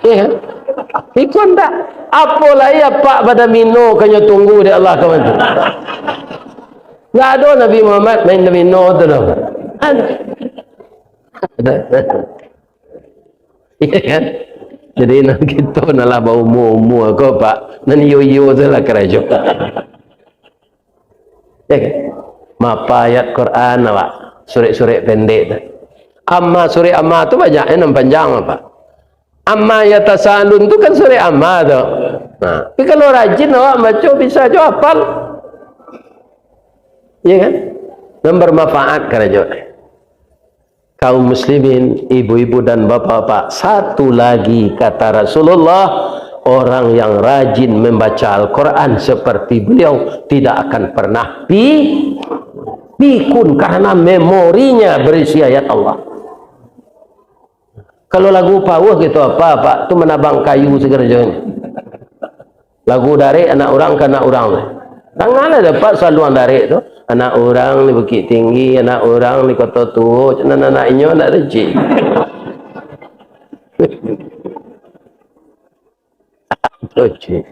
Iya. Ikut tak? Apalah ya Pak pada mino kanya tunggu di Allah kawan tu. Enggak ada Nabi Muhammad main mino tu dah. Ada. Iya kan? Jadi nak kita nalah bau mu aku Pak. Nan yo salah kerja. Ya kan? Mapa ayat Quran awak, surat-surat pendek tu. Amma, surat Amma tu banyak yang panjang apa? Amma yatasaalun tu kan surat Amma tu. Nah, tapi kalau rajin awak baca bisa jo hafal. Ya kan? Dan bermanfaat kerja. Kaum muslimin, ibu-ibu dan bapak-bapak, satu lagi kata Rasulullah, orang yang rajin membaca Al-Quran seperti beliau tidak akan pernah pikun karena memorinya berisi ayat Allah. Kalau lagu pawuh gitu apa Pak, tu menabang kayu segala jenis. Lagu dari anak orang ke anak orang. Tanganlah dapat saluan dari itu. Anak orang di Bukit Tinggi, anak orang di Kota Tua, anak inyo anak rejik. Rejik.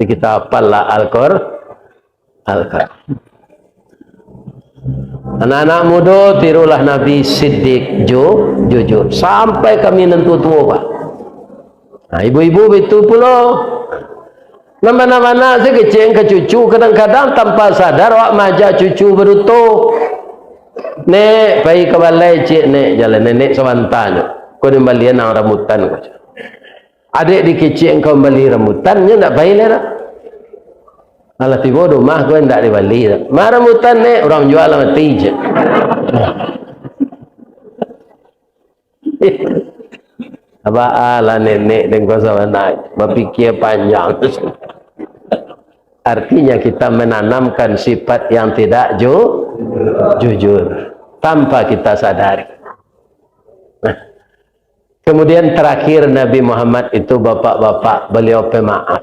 Kita hafallah Al-Quran. Anak-anak muda tirulah Nabi Siddiq jujur sampai kami nentu tua Pak. Nah, ibu-ibu itu pula mana-mana saya kecing ke cucu kadang-kadang tanpa sadar awak majak cucu berutuh. Nek pergi ke balai cik nek jalan nenek sewantannya. Kau ni balian ang rambutan kau. Adik di kecing kau beli rambutannya tak baik lah. Alah tiba rumah kau tak dibeli. Mah rambutan nek orang jual mati je. Apa ala nenek dan kau sewantai berfikir panjang. Artinya kita menanamkan sifat yang tidak jujur tanpa kita sadari. Nah, kemudian terakhir Nabi Muhammad itu bapak-bapak beliau pemaaf.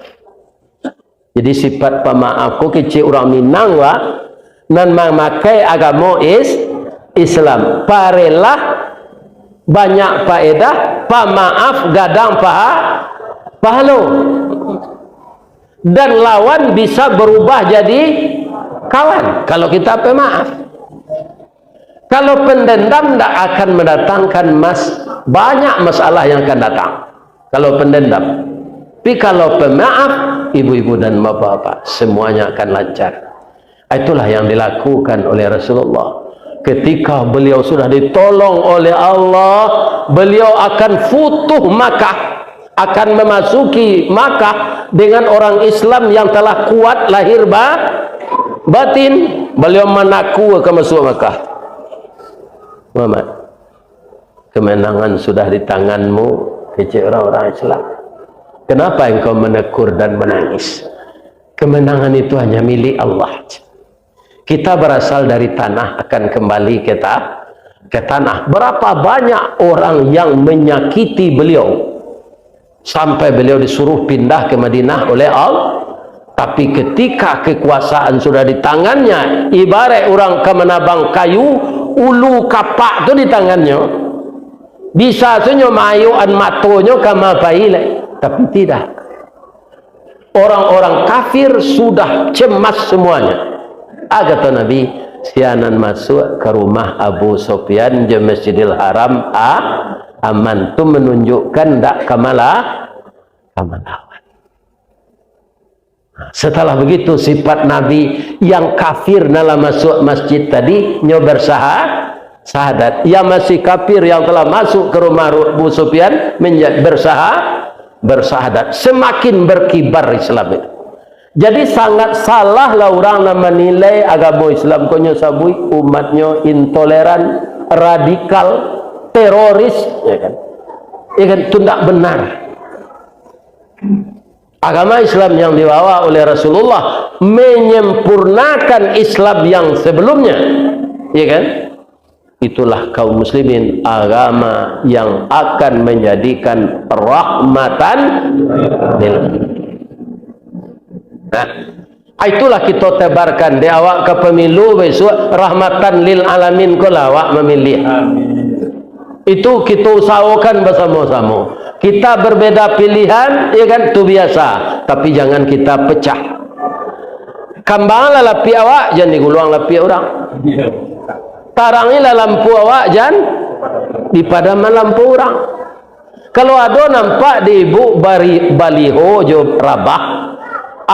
Jadi sifat pemaaf ku kecil orang Minang wa nan memakai agama Islam. Parelah banyak faedah, pemaaf gadang pahala. Dan lawan bisa berubah jadi kawan kalau kita pemaaf. Kalau pendendam tidak akan mendatangkan banyak masalah yang akan datang kalau pendendam. Tapi kalau pemaaf, ibu-ibu dan bapak-bapak semuanya akan lancar. Itulah yang dilakukan oleh Rasulullah. Ketika beliau sudah ditolong oleh Allah, beliau akan futuh Makkah, akan memasuki Makkah dengan orang Islam yang telah kuat lahir batin. Beliau menaku akan masuk Makkah. Muhammad, kemenangan sudah di tanganmu, kecil orang-orang Islam. Kenapa engkau menekur dan menangis? Kemenangan itu hanya milik Allah. Kita berasal dari tanah, akan kembali ke tanah. Berapa banyak orang yang menyakiti beliau sampai beliau disuruh pindah ke Madinah oleh Allah. Tapi ketika kekuasaan sudah di tangannya, ibarat orang kemenabang kayu, ulu kapak itu di tangannya, bisa saja mayuan matonya kama baile. Tapi tidak, orang-orang kafir sudah cemas semuanya. Kata Nabi, sianan masuk ke rumah Abu Sufyan di Masjidil Haram aman. Itu menunjukkan tak kemalawan. Setelah begitu sifat Nabi yang kafir dalam masuk masjid tadi nyobar sahadat, yang masih kafir yang telah masuk ke rumah Abu Sufyan menjadi bersahadat, semakin berkibar Islam itu. Jadi sangat salah lah orang yang menilai agama Islam konyo sabui umatnya intoleran, radikal, teroris, ya kan? Ya kan, itu tidak benar. Agama Islam yang dibawa oleh Rasulullah menyempurnakan Islam yang sebelumnya, ya kan? Itulah kaum muslimin, agama yang akan menjadikan rahmatan lil. Nah, itulah kita tebarkan di awak ke pemilu besok rahmatan lil alamin kala awak memilih. Itu kita usahakan bersama-sama. Kita berbeda pilihan, ya kan, itu biasa. Tapi jangan kita pecah. Kambanglah lapi awak, jangan diguluang lapi orang. Tarangilah lampu awak, jangan dipadaman lampu orang. Kalau ada nampak di ibu baliho jo rabah,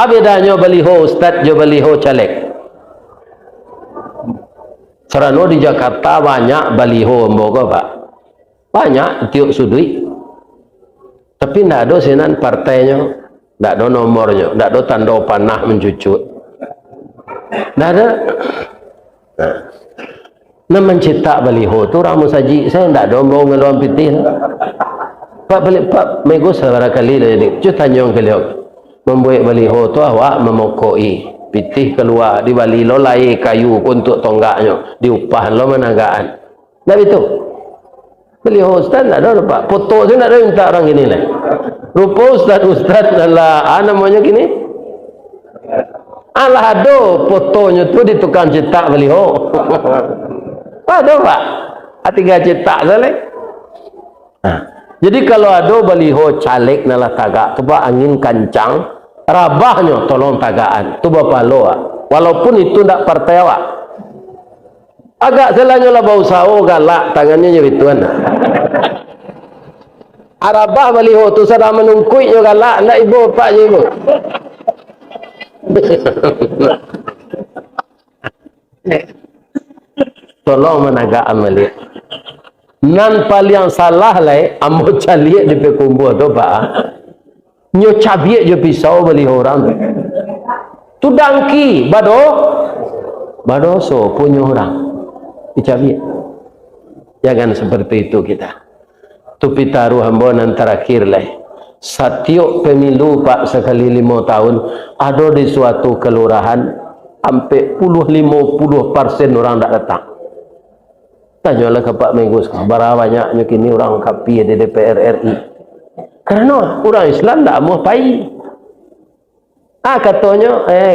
bedanya baliho ustaz jo baliho caleg. Serano di Jakarta banyak baliho embogo Pak. Banyak tiuk sudui. Tapi tidak ada sinan partainya, tidak ada nomornya, tidak ada tanda panah mencucut. Tidak ada. Nah mencetak baliho tu orang musaji saya tidak ada mau ngeluang pitih. Pak balik Pak mego saudara kali dah jadi. Cuba tanya ke beliau. Membuat baliho tu awak memokoi pitih keluar di bali lo lai kayu untuk tonggaknya diupah lo menagaan. Dah itu. Beliau ustaz tak ada Pak. Foto tu nak ada minta orang gini lah. Rupa ustaz lah namanya gini. Alah ada fotonya tu di tukang cetak beliau. Ada Pak. Tiga cetak salah. Jadi kalau ada baliho caleg nalah tagak tu Pak angin kancang rabahnya tolong tagaan tu Bapak lo walaupun itu tak partai awak. Agak selanya lah bau sao galak tangannya nyebituan. Arabah baliho tu sedang menungkui yo galak ndak ibu pak je ibu. Tolong menagaan balik. Nan paling salah lai ambo caliek di pekumbu tu pak. Nyo cabiek je pisau baliho orang tu. Tu dangki bado so punya orang. Dicabik. Jangan seperti itu kita. Tu pitaruh hamba nan terakhir lah. Setiap pemilu Pak sekali 5 tahun ada di suatu kelurahan sampai 50% orang tak datang. Tanyalah ke Pak Menggus, berapa banyaknya kini orang kapi di DPR RI. Kerana orang Islam tak mau pai. Katanya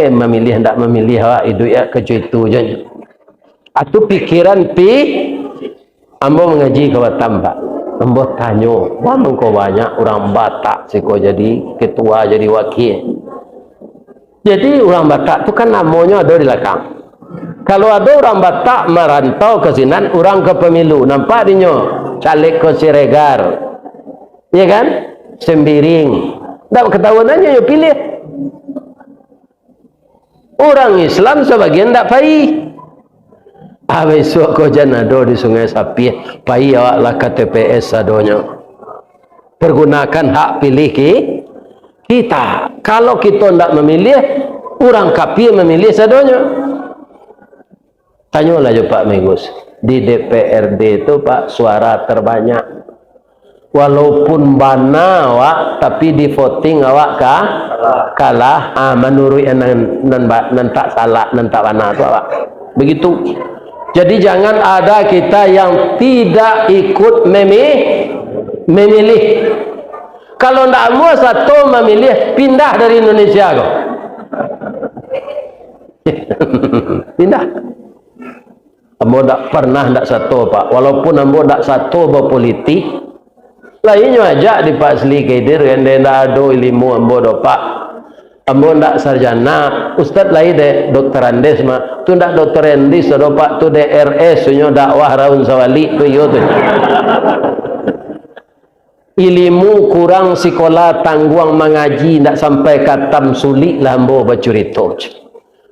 memilih tak memilih awak hidup ya kecuali je. Atau pikiran ambo mengaji ke Batam Pak. Ambo tanya, wah mengko banyak orang Batak siko jadi ketua jadi wakil. Jadi orang Batak tu kan namanya ada di belakang. Kalau ada orang Batak merantau ke sinan, orang ke pemilu, nampak dinyo caleg ke Siregar. Ya kan? Sembiring. Tak ketahuannya yo pilih. Orang Islam sebagian tak pai. Besok kau jangan ada di Sungai Sapi, pai awaklah KTPS adonya. Pergunakan hak pilih kita. Kalau kita tidak memilih, orang kapi memilih sadonya. Tanyalah je Pak Menggus. Di DPRD itu Pak suara terbanyak. Walaupun bana awak, tapi di voting awak kalah. Menurut nan tak salah, nan tak bana tu awak. Begitu. Jadi jangan ada kita yang tidak ikut memilih. Kalau tidak mau satu memilih, pindah dari Indonesia kau. Pindah. Ambo tak pernah tak satu Pak. Walaupun ambo tak satu berpolitik, lainnya aja di Pak Sli Kedir yang dia tak ada ilmu ambo do Pak. Ambo ndak sarjana, ustaz lain de dokter Andes mah. Tu ndak dokter Andes do Pak tu DRS sunyo dakwah raun sawali tu yo tu. Ilmu kurang sekolah tangguang mengaji ndak sampai katam sulit lah ambo bercerita.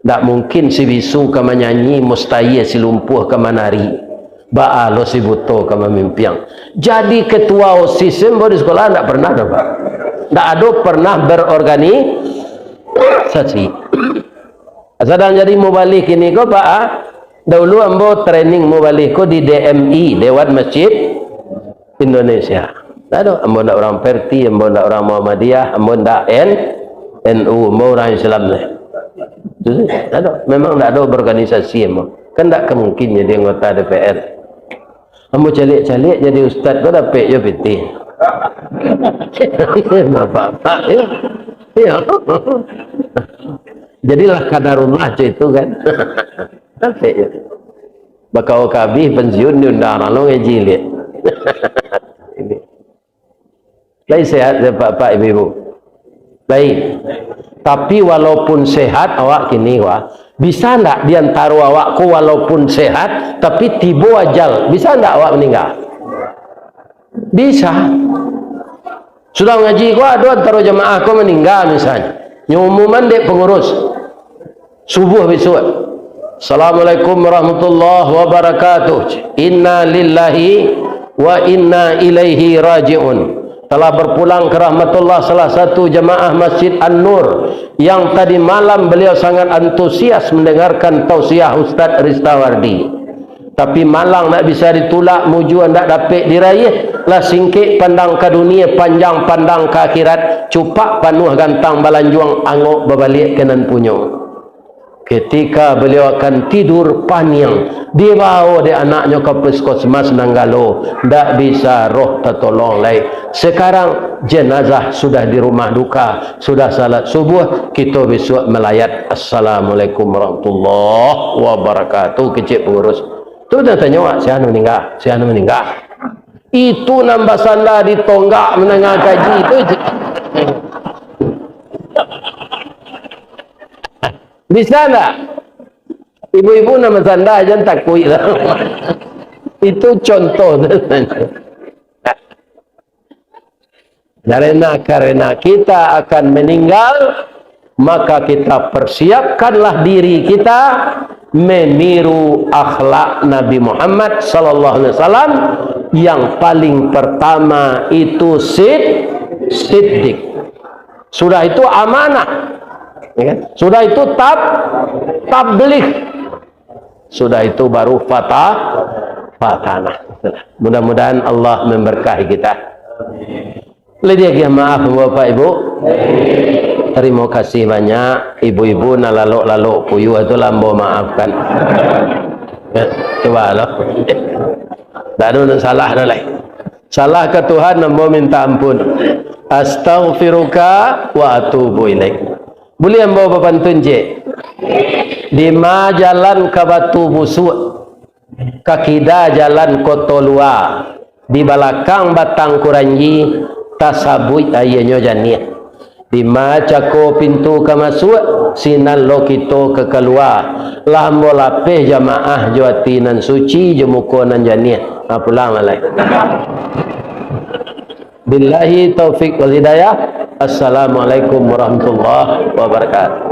Ndak mungkin si bisu ke menyanyi, mustahil si lumpuh ke menari. Ba'a lo si buto ke memimpiang. Jadi ketua OSIS ambo di sekolah ndak pernah dah Pak. Ndak ada pernah berorganisasi. Sedang jadi mubalik ini ko Pak. Dahulu ambo training mubalik ko di DMI, Dewan Masjid Indonesia. Aduh, ambo ndak orang Perti, ambo ndak orang Muhammadiyah, ambo ndak NU, ambo orang Islam lah. Aduh, memang ndak ada organisasi ambo. Kan ndak kemungkin jadi anggota DPR. Ambo calik-calik jadi ustaz ko dapat yo piti. Bapak ya. Ya. Jadilah kadarullah itu kan. Tapi ya. Bakau kabih pensiun diundang lo ngejilit. Ini. Lain sehat ya Pak Ibu. Baik. Tapi walaupun sehat awak kini bisa ndak diantara awakku walaupun sehat tapi tiba ajal, bisa ndak awak meninggal? Bisa. Sudah ngaji kau ada antara jemaah kau meninggal misalnya. Nyumuman dek pengurus subuh besok Assalamualaikum warahmatullahi wabarakatuh. Inna lillahi wa inna ilaihi raji'un. Telah berpulang ke rahmatullah salah satu jemaah Masjid An-Nur yang tadi malam beliau sangat antusias mendengarkan tausiah Ustaz Ristawardi. Tapi malang nak bisa ditulak, mujuan tak dapat diraih, lah singkit pandang ke dunia, panjang pandang ke akhirat, cupak panuh gantang balanjuang angok berbalik kenan punyo. Ketika beliau akan tidur paniang, dibawa dia anaknya ke puskesmas Nanggalo, tak bisa roh tertolong lagi. Sekarang jenazah sudah di rumah duka, sudah salat subuh, kita besok melayat. Assalamualaikum warahmatullahi wabarakatuh. Kecik pengurus tu dah tanya, siapa meninggal, siapa meninggal. Itu nambah sanda di tonggak menengah gaji itu. Bisa tak? Ibu-ibu nama sanda aja takui lah. Itu contoh. Karena kita akan meninggal, maka kita persiapkanlah diri kita meniru akhlak Nabi Muhammad sallallahu alaihi wasallam. Yang paling pertama itu siddiq. Sudah itu amanah. Ya, sudah itu tabligh, sudah itu baru fatanah. Mudah-mudahan Allah memberkahi kita. Lihat maaf Bapak Ibu. Terima kasih banyak ibu-ibu na lalok puyuh itu lambo maafkan. Ya, coba loh. Tak ada salah dah lagi. Salah ke Tuhan nambo minta ampun. Astaghfiruka wa atubu ilaik. Boleh yang bawa pantun je di ma jalan ke Batu Busuk, kakida jalan Kotolua, di belakang Batang Kuranji tasabui ayahnya janiah. Di ma cako pintu ke masuk, sinan lo kito ke keluar, lambo lapeh jamaah jawatinan suci jemukonan janiah. Apalah malai. Billahi taufik wal hidayah. Assalamualaikum warahmatullahi wabarakatuh.